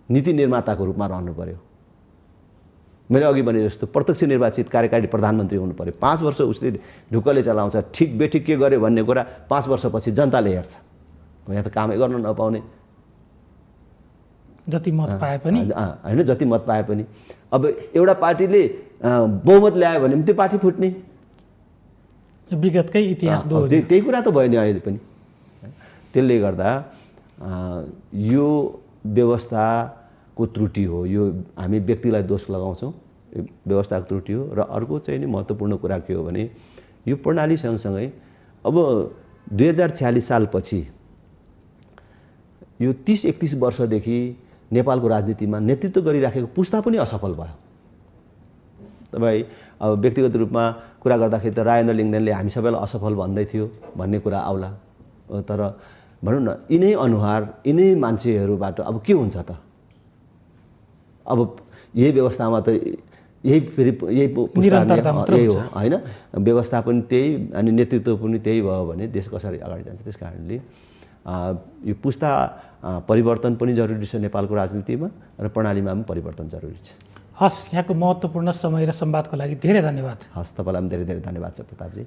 नीति निर्माताको रूपमा रहनु पर्यो। मैले अघि भने जस्तो प्रत्यक्ष निर्वाचित कार्यकारी प्रधानमन्त्री हुनु पर्यो। 5 वर्ष उसले ढुक्कले चलाउँछ, ठिक बेठिक के गर्यो भन्ने कुरा 5 वर्षपछि जनताले हेर्छ। यहाँ त कामै गर्न नपाउने, जति मत पाए पनि होइन, जति मत पाए पनि अब एउटा पार्टीले बहुमत ल्यायो भने त्यो पार्टी फुट्ने, विगतकै इतिहास त्यही कुरा त भयो नि अहिले पनि। त्यसले गर्दा यो व्यवस्थाको त्रुटि हो। यो हामी व्यक्तिलाई दोष लगाउँछौँ, व्यवस्थाको त्रुटि हो। र अर्को चाहिँ नि महत्त्वपूर्ण कुरा के हो भने यो प्रणाली सँगसँगै अब 2046 सालपछि यो 30-31 वर्षदेखि नेपालको राजनीतिमा नेतृत्व गरिराखेको पुस्ता पनि असफल भयो। तपाईँ अब व्यक्तिगत रूपमा कुरा गर्दाखेरि त राजेन्द्र लिङ्गदेनले हामी सबैलाई असफल भन्दै थियो भन्ने कुरा आउला, तर भनौँ न यिनै अनुहार यिनै मान्छेहरूबाट अब के हुन्छ त? अब यही व्यवस्थामा त यही फेरि यही पुस्ता यही हो होइन, व्यवस्था पनि त्यही अनि नेतृत्व पनि त्यही भयो भने देश कसरी अगाडि जान्छ? त्यस कारणले यो पुस्ता परिवर्तन पनि जरुरी छ नेपालको राजनीतिमा र प्रणालीमा पनि परिवर्तन जरुरी छ। हस्, यहाँको महत्त्वपूर्ण समय र संवादको लागि धेरै धन्यवाद। हस्, तपाईँलाई पनि धेरै धेरै धन्यवाद छ प्रतापजी।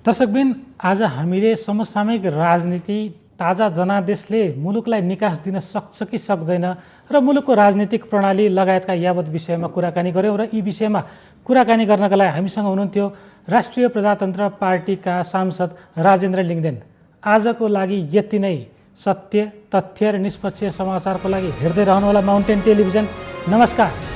दर्शकबिन, आज हामीले समसामयिक राजनीति, ताजा जनादेशले मुलुकलाई निकास दिन सक्छ कि सक्दैन र मुलुकको राजनीतिक प्रणाली लगायतका यावत विषयमा कुराकानी गऱ्यौँ। र यी विषयमा कुराकानी गर्नका लागि हामीसँग हुनुहुन्थ्यो राष्ट्रिय प्रजातन्त्र पार्टीका सांसद राजेन्द्र लिङ्गदेन। आजको लागि यति नै। सत्य, तथ्य र निष्पक्ष समाचारको लागि हेर्दै रहनुहोला माउन्टेन टेलिभिजन। नमस्कार।